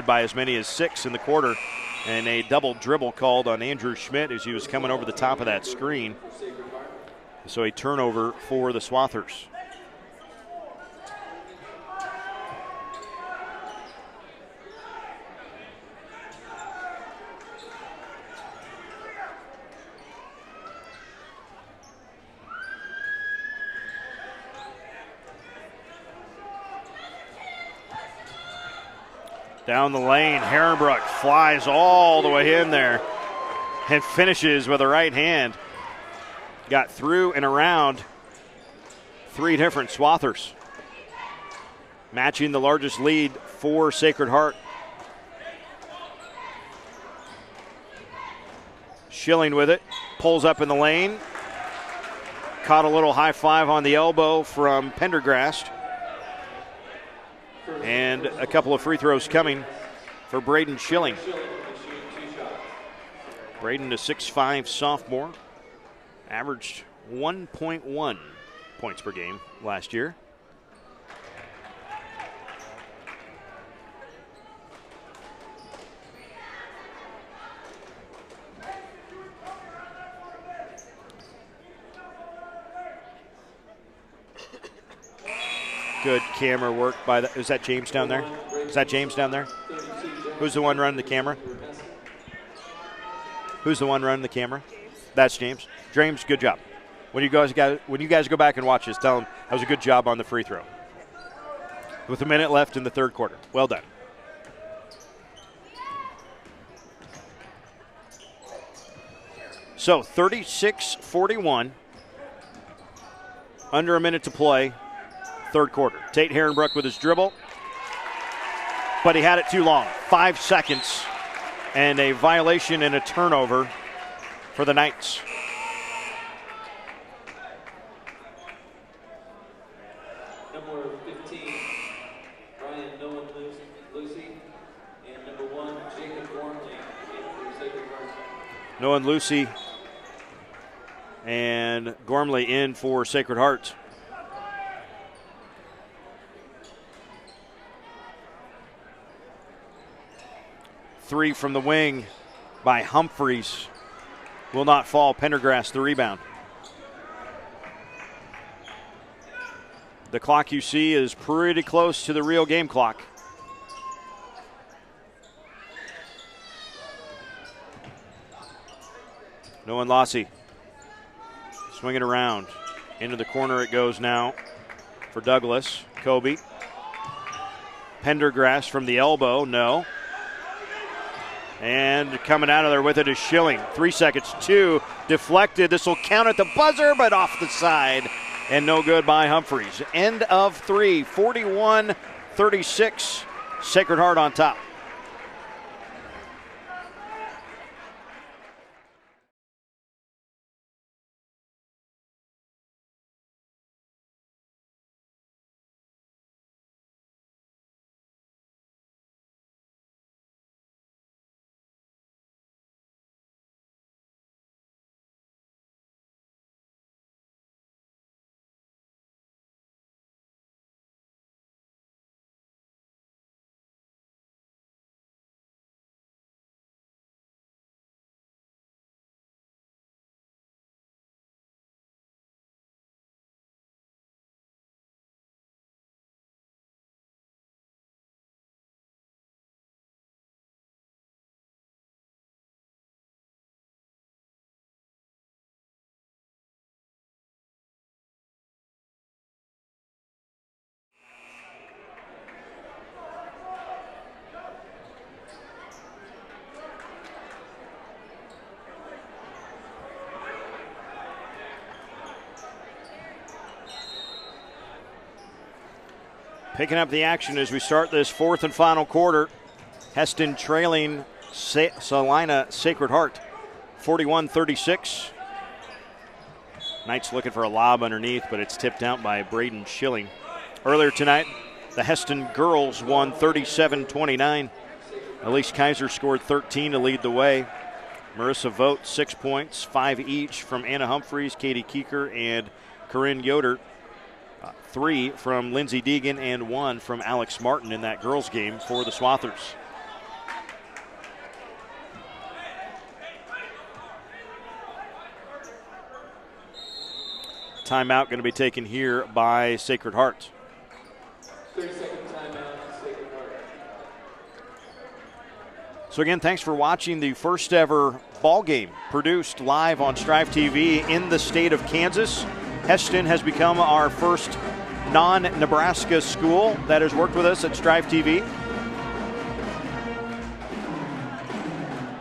by as many as 6 in the quarter, and a double dribble called on Andrew Schmidt as he was coming over the top of that screen. So a turnover for the Swathers. Down the lane, Herrenbrook flies all the way in there and finishes with a right hand. Got through and around 3 different Swathers. Matching the largest lead for Sacred Heart. Schilling with it, pulls up in the lane. Caught a little high five on the elbow from Pendergrast. And a couple of free throws coming for Braden Schilling. Braden, a 6'5" sophomore, averaged 1.1 points per game last year. Good camera work by the. Is that James down there? Is that James down there? Who's the one running the camera? Who's the one running the camera? That's James. James, good job. When you guys go back and watch this, tell them that was a good job on the free throw. With a minute left in the third quarter. Well done. So 36-41. Under a minute to play. Third quarter. Tate Herrenbrook with his dribble, but he had it too long. 5 seconds and a violation and a turnover for the Knights. Number 15, Brian Noah Lucy, and number 1, Jacob Gormley, for Sacred Heart. Noah Lucy and Gormley in for Sacred Heart. Three from the wing by Humphreys. Will not fall. Pendergrast the rebound. The clock you see is pretty close to the real game clock. Noah Lassie swinging around. Into the corner it goes now for Douglas. Kobe. Pendergrast from the elbow. No. And coming out of there with it is Schilling. 3 seconds, 2, deflected. This will count at the buzzer, but off the side. And no good by Humphreys. End of 3, 41-36. Sacred Heart on top. Picking up the action as we start this fourth and final quarter. Hesston trailing Salina Sacred Heart 41-36. Knights looking for a lob underneath, but it's tipped out by Braden Schilling. Earlier tonight, the Hesston girls won 37-29. Elise Kaiser scored 13 to lead the way. Marissa Vogt, 6 points, 5 each from Anna Humphreys, Katie Keeker, and Corinne Yoder. 3 from Lindsay Deegan and 1 from Alex Martin in that girls' game for the Swathers. Timeout going to be taken here by Sacred Heart. 30-second timeout, Sacred Heart. So again, thanks for watching the first ever ball game produced live on Strive TV in the state of Kansas. Hesston has become our first non-Nebraska school that has worked with us at Strive TV.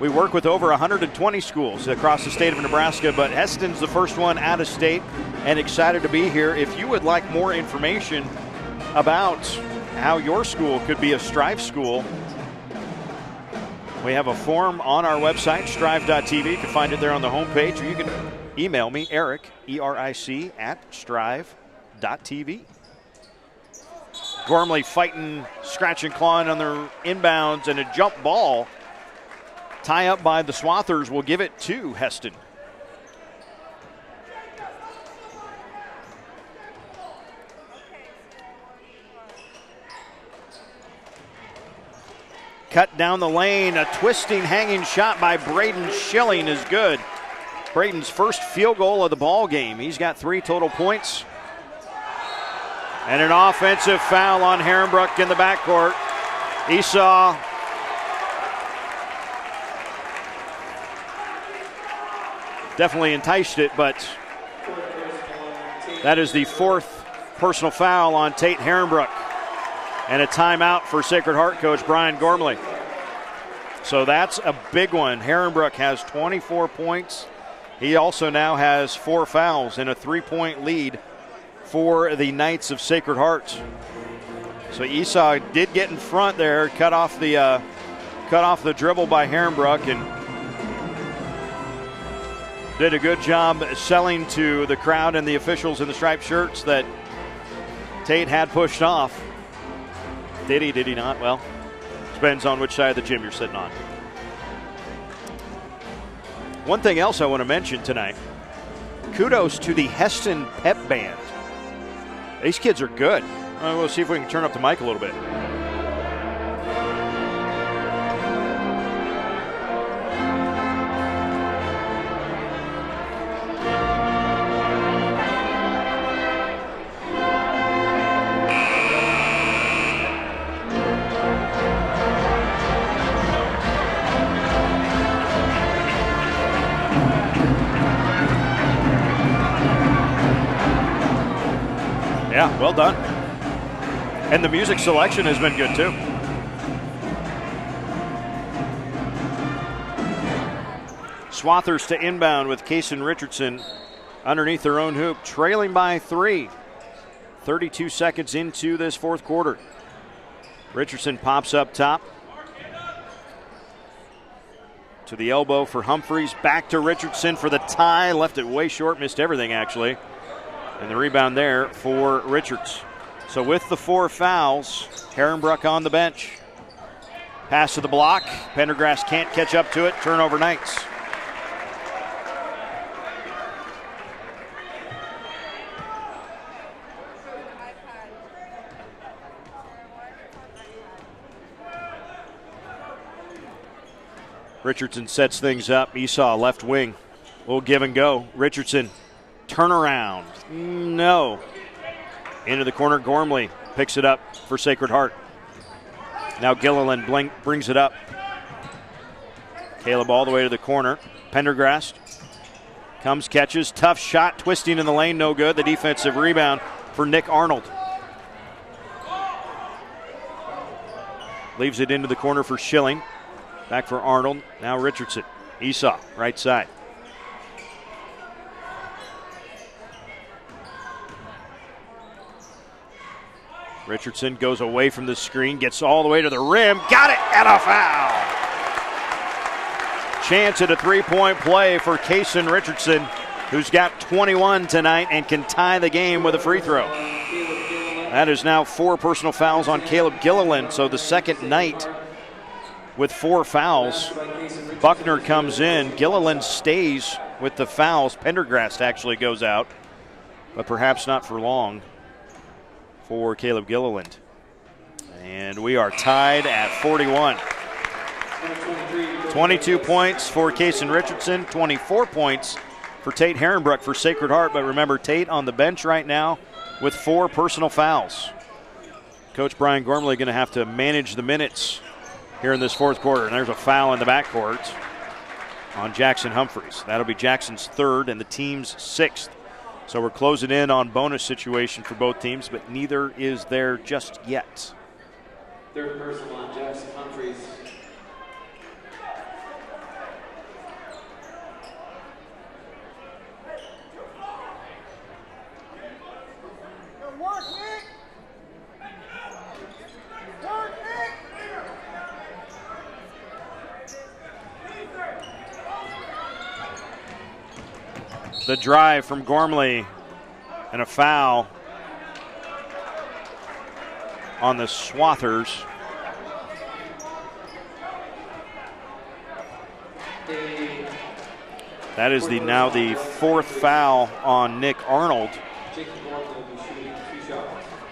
We work with over 120 schools across the state of Nebraska, but Hesston's the first one out of state, and excited to be here. If you would like more information about how your school could be a Strive school, we have a form on our website, strive.tv. You can find it there on the homepage, or you can email me, Eric, E-R-I-C, @strive.tv. Gormley fighting, scratching, clawing on their inbounds, and a jump ball. Tie up by the Swathers will give it to Hesston. Cut down the lane, a twisting, hanging shot by Braden Schilling is good. Braden's first field goal of the ball game. He's got 3 total points. And an offensive foul on Herrenbruck in the backcourt. Esau definitely enticed it, but that is the 4th personal foul on Tate Herrenbruck. And a timeout for Sacred Heart coach Brian Gormley. So that's a big one. Herrenbruck has 24 points. He also now has 4 fouls and a 3-point lead for the Knights of Sacred Heart. So Esau did get in front there, cut off the dribble by Herrenbruck, and did a good job selling to the crowd and the officials in the striped shirts that Tate had pushed off. Did he not? Well, depends on which side of the gym you're sitting on. One thing else I want to mention tonight, kudos to the Hesston Pep Band. These kids are good. We'll see if we can turn up the mic a little bit. Yeah, well done. And the music selection has been good too. Swathers to inbound with Kaysen Richardson underneath their own hoop, trailing by 3. 32 seconds into this 4th quarter. Richardson pops up top. To the elbow for Humphreys. Back to Richardson for the tie. Left it way short, missed everything actually. And the rebound there for Richards. So with the 4 fouls, Herrenbruck on the bench. Pass to the block. Pendergrass can't catch up to it. Turnover Knights. Richardson sets things up. Esau left wing. We'll give and go. Richardson. Turnaround. No. Into the corner. Gormley picks it up for Sacred Heart. Now Gilliland brings it up. Caleb all the way to the corner. Pendergrass comes, catches. Tough shot. Twisting in the lane. No good. The defensive rebound for Nick Arnold. Leaves it into the corner for Schilling. Back for Arnold. Now Richardson. Esau, right side. Richardson goes away from the screen, gets all the way to the rim, got it, and a foul. Chance at a 3-point play for Kaysen Richardson, who's got 21 tonight and can tie the game with a free throw. That is now 4 personal fouls on Caleb Gilliland, so the second night with 4 fouls. Buckner comes in, Gilliland stays with the fouls. Pendergrass actually goes out, but perhaps not for long for Caleb Gilliland. And we are tied at 41. 22 points for Kaysen Richardson, 24 points for Tate Herrenbruck for Sacred Heart. But remember, Tate on the bench right now with 4 personal fouls. Coach Brian Gormley going to have to manage the minutes here in this 4th quarter. And there's a foul in the backcourt on Jackson Humphreys. That'll be Jackson's 3rd and the team's 6th. So we're closing in on bonus situation for both teams, but neither is there just yet. 3rd personal on Jackson Humphreys. The drive from Gormley and a foul on the Swathers. That is now the fourth foul on Nick Arnold.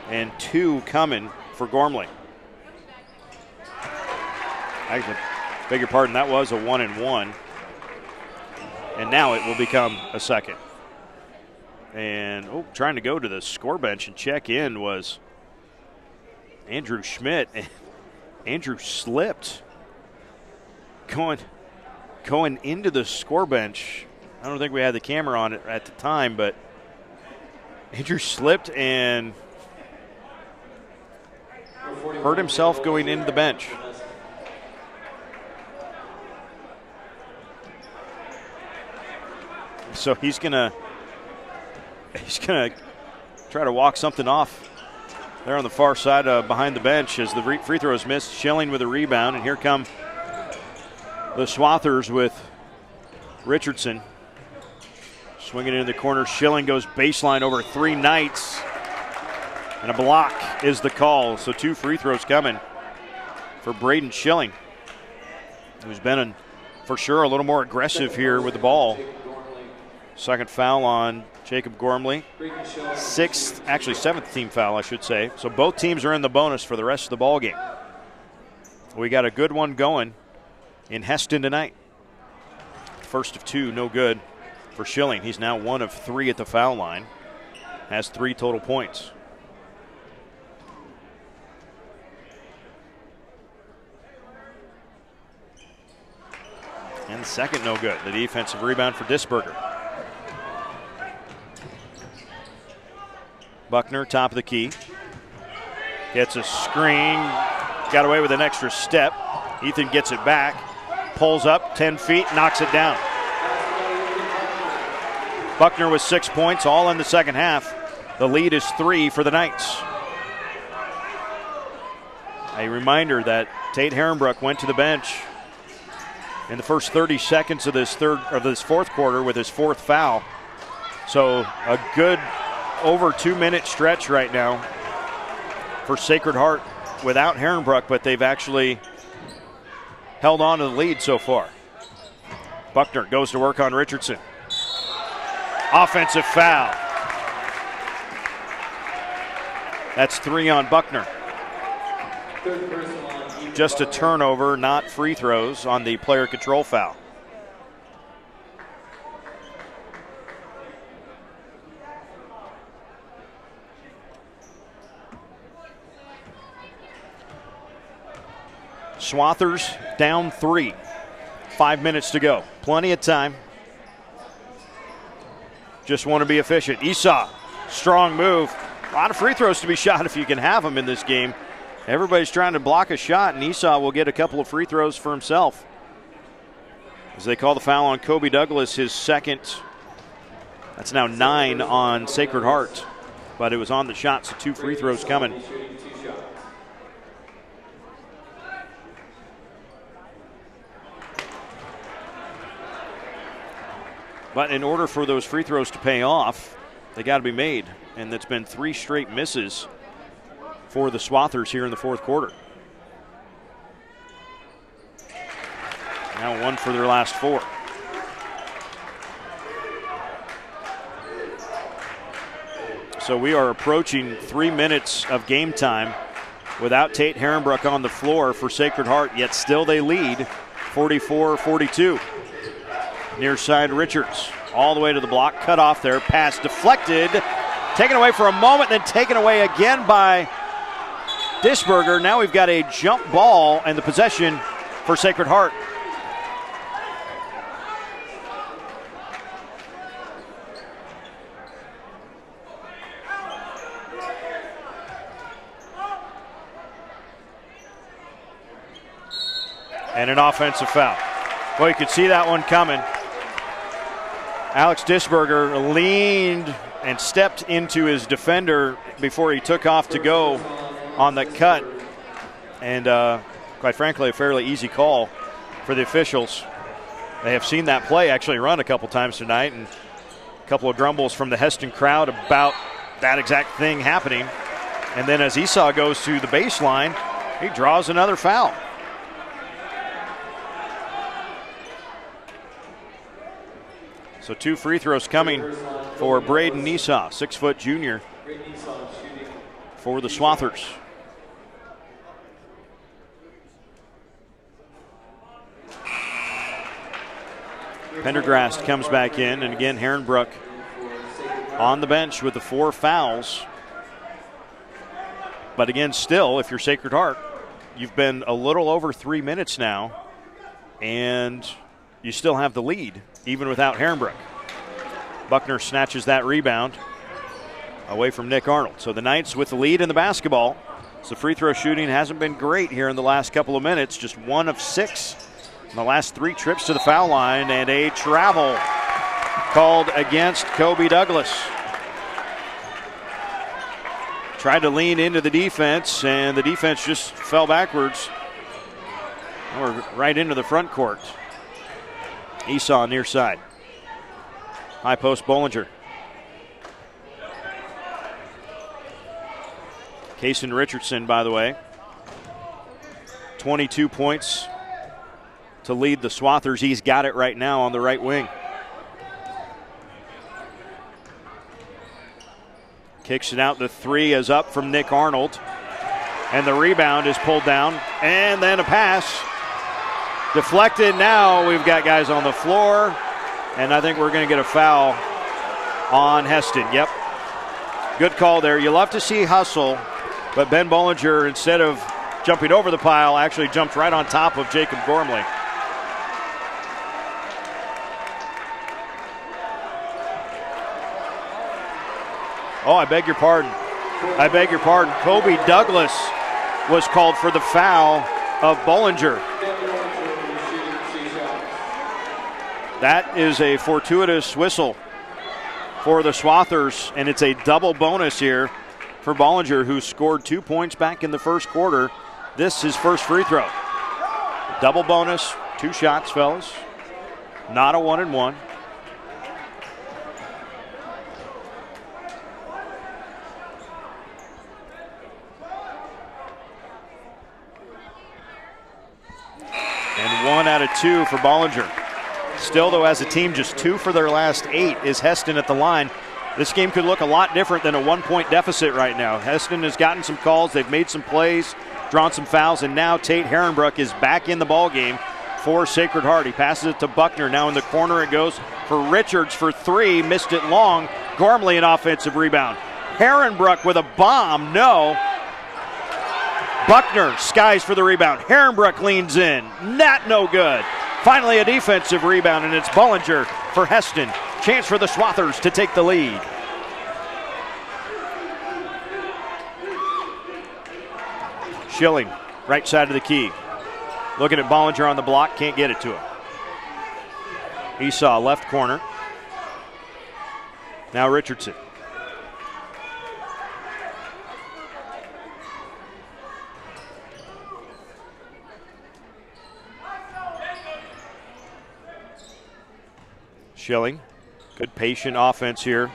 And 2 coming for Gormley. Actually, beg your pardon, that was a 1-and-1. And now it will become a second. And trying to go to the score bench and check in was Andrew Schmidt. Andrew slipped going into the score bench. I don't think we had the camera on it at the time, but Andrew slipped and hurt himself going into the bench. So he's gonna try to walk something off there on the far side behind the bench as the free throw is missed. Schilling with a rebound, and here come the Swathers with Richardson. Swinging into the corner. Schilling goes baseline over 3 Knights. And a block is the call. So 2 free throws coming for Braden Schilling, who's been for sure a little more aggressive here with the ball. Second foul on Jacob Gormley. 7th team foul, I should say. So both teams are in the bonus for the rest of the ball game. We got a good one going in Hesston tonight. First of 2, no good for Schilling. He's now 1 of 3 at the foul line. Has 3 total points. And the second no good. The defensive rebound for Disberger. Buckner, top of the key. Gets a screen. Got away with an extra step. Ethan gets it back. Pulls up 10 feet, knocks it down. Buckner with 6 points, all in the second half. The lead is 3 for the Knights. A reminder that Tate Herrenbrook went to the bench in the first 30 seconds of this fourth quarter with his 4th foul. So a good over 2-minute stretch right now for Sacred Heart without Herrenbrook, but they've actually held on to the lead so far. Buckner goes to work on Richardson. Offensive foul. That's 3 on Buckner. Just a turnover, not free throws on the player control foul. Swathers down 3. 5 minutes to go. Plenty of time. Just want to be efficient. Esau, strong move. A lot of free throws to be shot if you can have them in this game. Everybody's trying to block a shot, and Esau will get a couple of free throws for himself. As they call the foul on Kobe Douglas, his second. That's now 9 on Sacred Heart. But it was on the shot, so 2 free throws coming. But in order for those free throws to pay off, they got to be made. And it's been 3 straight misses for the Swathers here in the fourth quarter. Now 1 for their last 4. So we are approaching 3 minutes of game time without Tate Herrenbrook on the floor for Sacred Heart, yet still they lead 44-42. Near side Richards, all the way to the block, cut off there, pass deflected, taken away for a moment, then taken away again by Disberger. Now we've got a jump ball and the possession for Sacred Heart. And an offensive foul. Well, you could see that one coming. Alex Disberger leaned and stepped into his defender before he took off to go on the cut. And quite frankly, a fairly easy call for the officials. They have seen that play actually run a couple times tonight and couple of grumbles from the Hesston crowd about that exact thing happening. And then as Esau goes to the baseline, he draws another foul. So 2 free throws coming for Braden Esau, 6-foot junior for the Swathers. Pendergrast comes back in, and again, Herrenbrook on the bench with the 4 fouls. But again, still, if you're Sacred Heart, you've been a little over 3 minutes now, and you still have the lead, even without Herrenbrook. Buckner snatches that rebound away from Nick Arnold. So the Knights with the lead in the basketball. So the free throw shooting hasn't been great here in the last couple of minutes, just 1 of 6 in the last 3 trips to the foul line, and a travel called against Kobe Douglas. Tried to lean into the defense, and the defense just fell backwards. Or right into the front court. Esau near side. High post Bollinger. Kaysen Richardson, by the way, 22 points to lead the Swathers. He's got it right now on the right wing. Kicks it out. The 3 is up from Nick Arnold. And the rebound is pulled down. And then a pass. Deflected. Now we've got guys on the floor. And I think we're going to get a foul on Hesston. Yep. Good call there. You love to see hustle. But Ben Bollinger, instead of jumping over the pile, actually jumped right on top of Jacob Gormley. Oh, I beg your pardon. I beg your pardon. Kobe Douglas was called for the foul of Bollinger. That is a fortuitous whistle for the Swathers, and it's a double bonus here for Bollinger, who scored 2 points back in the first quarter. This is his first free throw. Double bonus, 2 shots, fellas. Not a 1-and-1. And 1 out of 2 for Bollinger. Still, though, as a team, just 2 for their last 8 is Hesston at the line. This game could look a lot different than a 1-point deficit right now. Hesston has gotten some calls. They've made some plays, drawn some fouls, and now Tate Herrenbrook is back in the ballgame for Sacred Heart. He passes it to Buckner. Now in the corner it goes for Richards for 3. Missed it long. Gormley an offensive rebound. Herrenbrook with a bomb. No. Buckner skies for the rebound. Herrenbrook leans in. Not no good. Finally a defensive rebound, and it's Bollinger for Hesston. Chance for the Swathers to take the lead. Schilling, right side of the key. Looking at Bollinger on the block, can't get it to him. Esau, left corner. Now Richardson. Schilling. Good patient offense here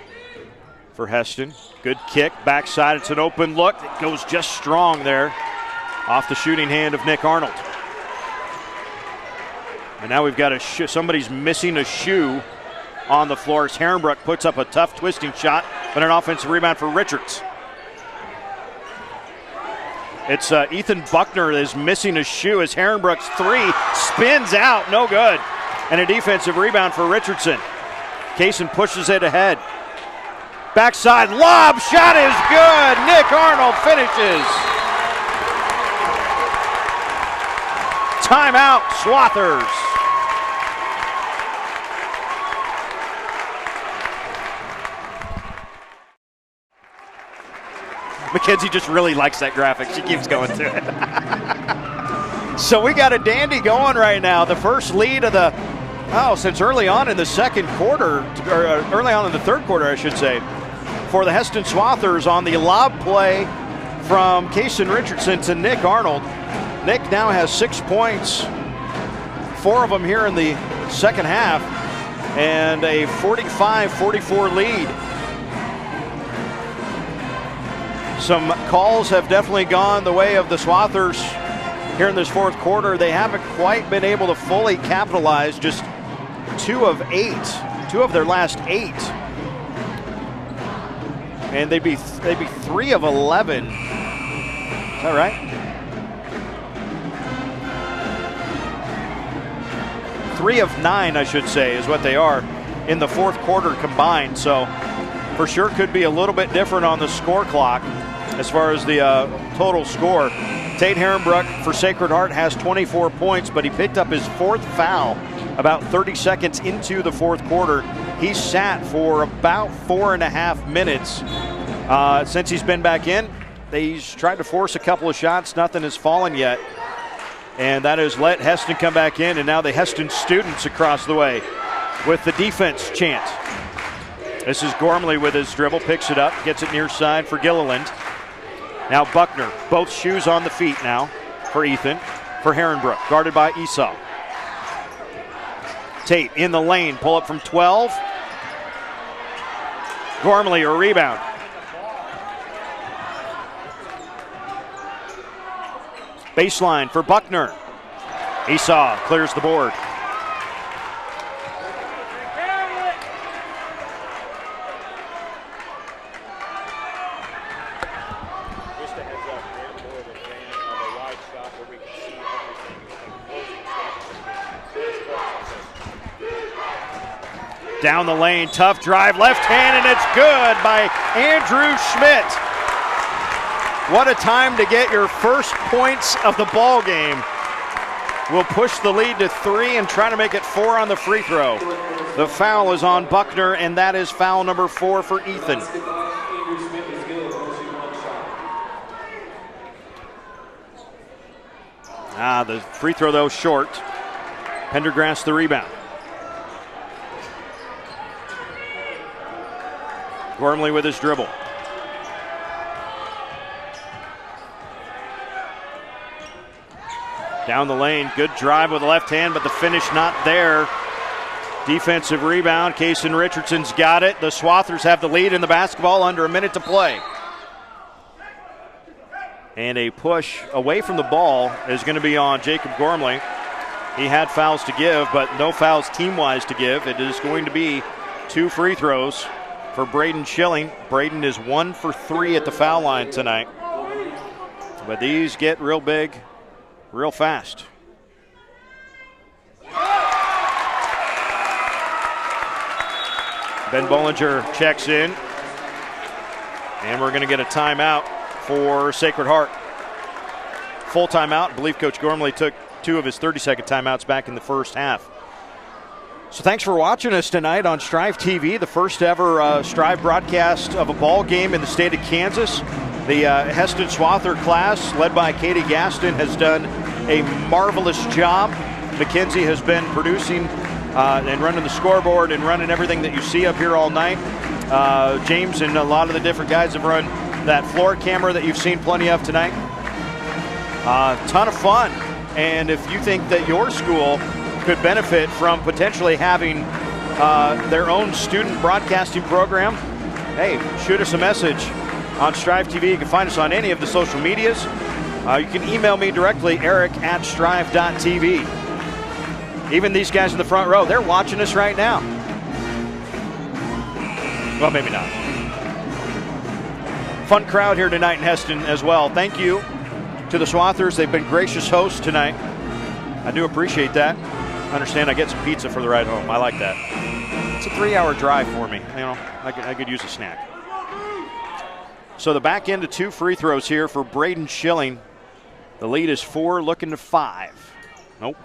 for Hesston. Good kick, backside. It's an open look. It goes just strong there off the shooting hand of Nick Arnold. And now we've got somebody's missing a shoe on the floor as Herrenbrook puts up a tough twisting shot, but an offensive rebound for Richards. It's Ethan Buckner that is missing a shoe as Herrenbrook's 3 spins out, no good. And a defensive rebound for Richardson. Kaysen pushes it ahead. Backside lob shot is good. Nick Arnold finishes. Timeout, Swathers. Mackenzie just really likes that graphic. She keeps going to it. So we got a dandy going right now. The first lead of the, since early on in the second quarter, or early on in the third quarter, I should say, for the Hesston Swathers on the lob play from Kaysen Richardson to Nick Arnold. Nick now has 6 points, 4 of them here in the second half. and a 45-44 lead. Some calls have definitely gone the way of the Swathers here in this fourth quarter. They haven't quite been able to fully capitalize, just 2 of 8, 2 of their last 8. And they'd be 3 of 11. Is that right? 3 of 9, I should say, is what they are in the fourth quarter combined. So for sure could be a little bit different on the score clock as far as the total score. Tate Herrenbrook for Sacred Heart has 24 points, but he picked up his 4th foul about 30 seconds into the fourth quarter. He sat for about 4.5 minutes since he's been back in. He's tried to force a couple of shots. Nothing has fallen yet. And that has let Hesston come back in, and now the Hesston students across the way with the defense chant. This is Gormley with his dribble, picks it up, gets it near side for Gilliland. Now Buckner, both shoes on the feet now for Ethan, for Herrenbrook, guarded by Esau. Tate in the lane, pull up from 12. Gormley, a rebound. Baseline for Buckner. Esau clears the board. Down the lane, tough drive, left hand, and it's good by Andrew Schmidt. What a time to get your first points of the ball game. We'll push the lead to 3 and try to make it 4 on the free throw. The foul is on Buckner, and that is foul number 4 for Ethan. The free throw, though, short. Pendergrass the rebound. Gormley with his dribble. Down the lane, good drive with the left hand, but the finish not there. Defensive rebound, Kaysen Richardson's got it. The Swathers have the lead in the basketball, under a minute to play. And a push away from the ball is going to be on Jacob Gormley. He had fouls to give, but no fouls team-wise to give. It is going to be 2 free throws for Braden Schilling. Braden is 1 for 3 at the foul line tonight. But these get real big, real fast. Ben Bollinger checks in. And we're going to get a timeout for Sacred Heart. Full timeout. I believe Coach Gormley took 2 of his 30-second timeouts back in the first half. So thanks for watching us tonight on Strive TV, the first ever Strive broadcast of a ball game in the state of Kansas. The Hesston Swather class, led by Katie Gaston, has done a marvelous job. Mackenzie has been producing and running the scoreboard and running everything that you see up here all night. James and a lot of the different guys have run that floor camera that you've seen plenty of tonight. Ton of fun. And if you think that your school could benefit from potentially having their own student broadcasting program, hey, shoot us a message on Strive TV. You can find us on any of the social medias. You can email me directly, eric@strive.tv. Even these guys in the front row, they're watching us right now. Well, maybe not. Fun crowd here tonight in Hesston as well. Thank you to the Swathers. They've been gracious hosts tonight. I do appreciate that. Understand I get some pizza for the ride home. I like that. It's a 3-hour drive for me. You know, I could use a snack. So the back end of 2 free throws here for Braden Schilling. The lead is 4, looking to 5. Nope.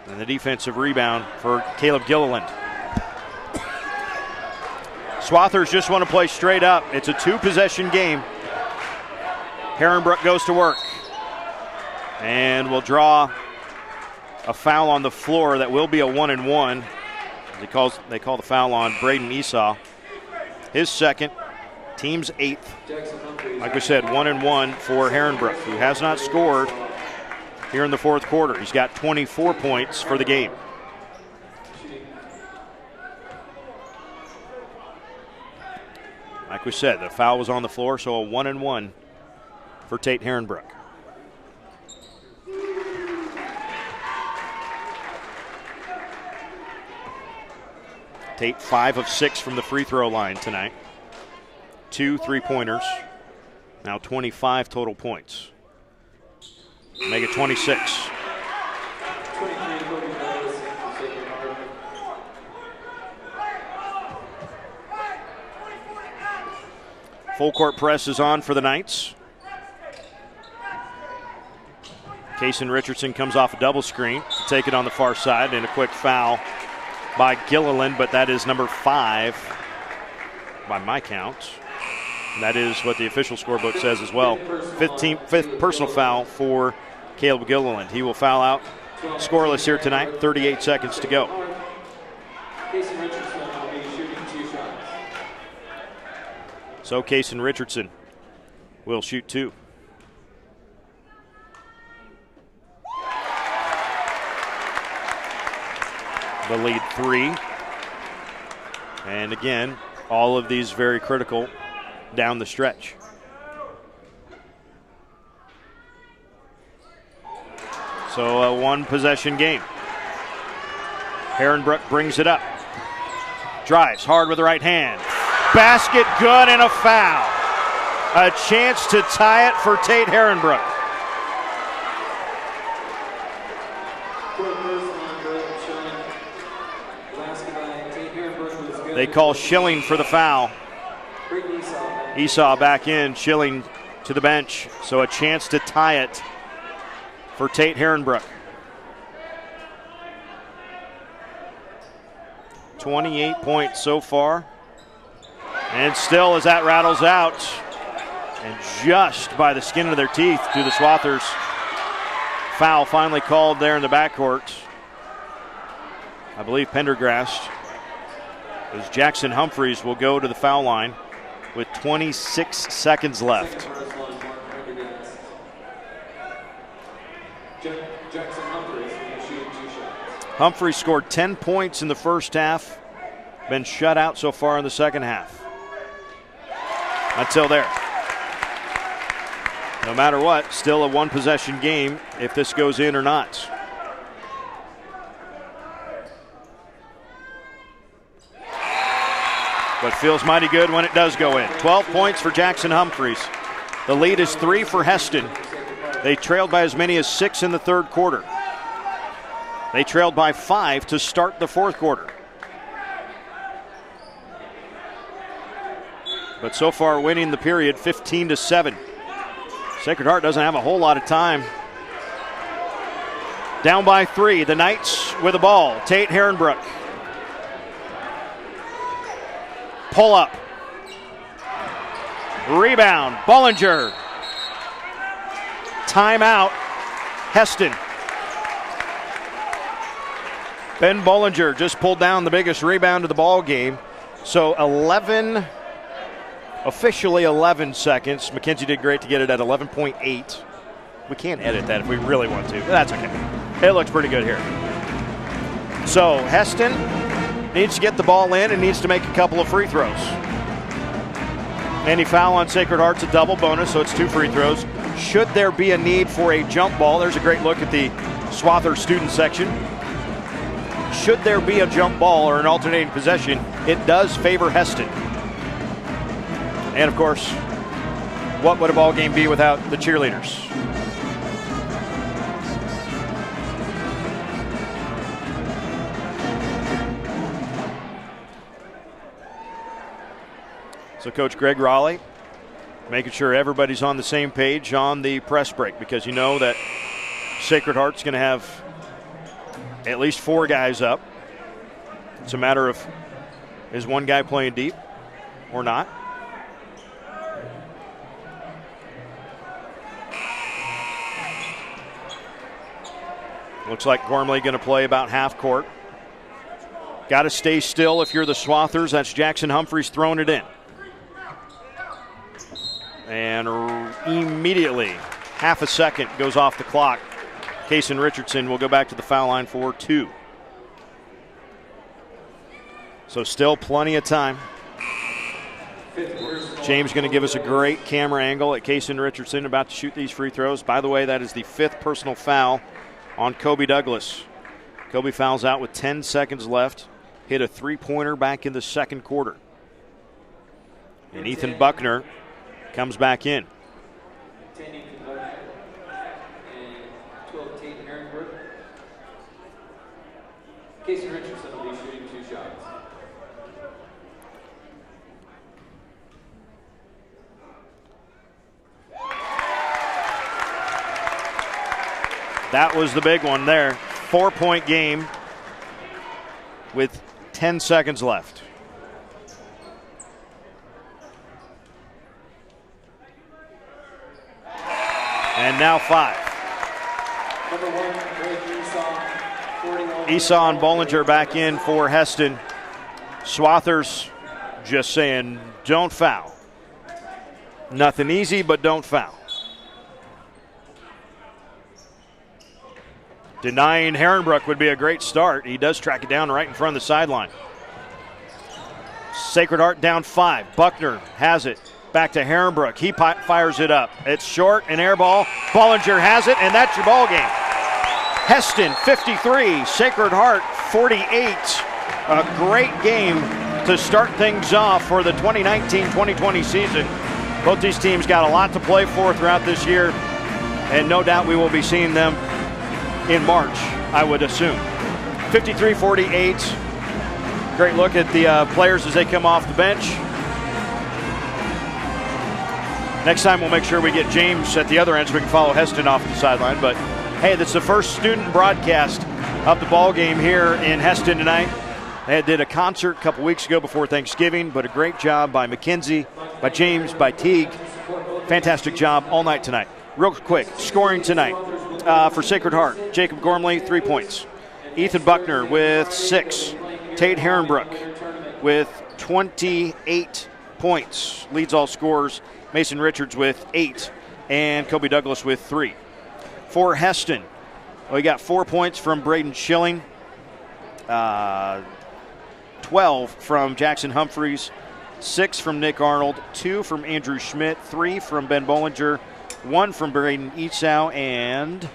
And the defensive rebound for Caleb Gilliland. Swathers just want to play straight up. It's a 2-possession game. Herrenbrook goes to work. And will draw a foul on the floor that will be a 1-and-1. They call the foul on Braden Esau. His second, team's 8th. Like we said, 1-and-1 for Herrenbrook, who has not scored here in the fourth quarter. He's got 24 points for the game. like we said, the foul was on the floor, so a 1-and-1 for Tate Herrenbrook. Tate 5 of 6 from the free throw line tonight. 2 3-pointers. Now 25 total points. Make it 26. Full court press is on for the Knights. Kason Richardson comes off a double screen to take it on the far side, and a quick foul by Gilliland, but that is number 5 by my count. And that is what the official scorebook says as well. Fifth personal foul for Caleb Gilliland. He will foul out. Scoreless here tonight, 38 seconds to go. Kason Richardson will be shooting 2 shots. So Kason Richardson will shoot 2. The lead 3. And again, all of these very critical down the stretch. So a 1-possession game. Herrenbrook brings it up. Drives hard with the right hand. Basket good and a foul. A chance to tie it for Tate Herrenbrook. They call Schilling for the foul. Esau back in, Schilling to the bench. So a chance to tie it for Tate Herrenbrook. 28 points so far. And still as that rattles out, and just by the skin of their teeth to the Swathers. Foul finally called there in the backcourt. I believe Pendergrast. As Jackson Humphreys will go to the foul line with 26 seconds left. Humphreys scored 10 points in the first half. Been shut out so far in the second half. Until there. No matter what, still a 1-possession game if this goes in or not. But feels mighty good when it does go in. 12 points for Jackson Humphreys. The lead is 3 for Hesston. They trailed by as many as 6 in the third quarter. They trailed by 5 to start the fourth quarter. But so far winning the period 15-7. Sacred Heart doesn't have a whole lot of time. Down by 3, the Knights with the ball. Tate Herrenbrook. Pull up. Rebound. Bollinger. Timeout. Hesston. Ben Bollinger just pulled down the biggest rebound of the ball game. So officially 11 seconds. McKenzie did great to get it at 11.8. We can't edit that if we really want to, but that's okay. It looks pretty good here. So Hesston needs to get the ball in and needs to make a couple of free throws. Any foul on Sacred Heart's a double bonus, so it's 2 free throws. Should there be a need for a jump ball, there's a great look at the Swathers student section. Should there be a jump ball or an alternating possession, it does favor Hesston. And of course, what would a ball game be without the cheerleaders? So Coach Greg Raleigh making sure everybody's on the same page on the press break, because you know that Sacred Heart's going to have at least 4 guys up. It's a matter of, is one guy playing deep or not? Looks like Gormley going to play about half court. Got to stay still if you're the Swathers. That's Jackson Humphreys throwing it in. And immediately, half a second goes off the clock. Kason Richardson will go back to the foul line for 2. So still plenty of time. James going to give us a great camera angle at Kason Richardson about to shoot these free throws. By the way, that is the 5th personal foul on Kobe Douglas. Kobe fouls out with 10 seconds left. Hit a three-pointer back in the second quarter. And Ethan Buckner comes back in. 10 Ethan Buckner and 12 Tate Herrenbrook. Casey Richardson will be shooting 2 shots. That was the big one there. 4-point game with 10 seconds left. And now 5. Number 1, Greg Esau, 41. Esau and Bollinger back in for Hesston. Swathers just saying, don't foul. Nothing easy, but don't foul. Denying Herrenbrook would be a great start. He does track it down right in front of the sideline. Sacred Heart down 5. Buckner has it. Back to Herrenbrook. He fires it up. It's short, an air ball. Bollinger has it, and that's your ball game. Hesston 53, Sacred Heart 48. A great game to start things off for the 2019-2020 season. Both these teams got a lot to play for throughout this year, and no doubt we will be seeing them in March, I would assume. 53-48. Great look at the players as they come off the bench. Next time we'll make sure we get James at the other end so we can follow Hesston off the sideline. But hey, this is the first student broadcast of the ball game here in Hesston tonight. They did a concert a couple weeks ago before Thanksgiving, but a great job by McKenzie, by James, by Teague. Fantastic job all night tonight. Real quick, scoring tonight for Sacred Heart. Jacob Gormley, 3 points. Ethan Buckner with 6. Tate Herrenbrook with 28 points. Leads all scorers. Mason Richards with 8. And Kobe Douglas with 3. For Hesston, we got 4 points from Braden Schilling. 12 from Jackson Humphreys. 6 from Nick Arnold. 2 from Andrew Schmidt. 3 from Ben Bollinger. 1 from Braden Esau, and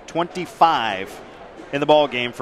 25 in the ball game from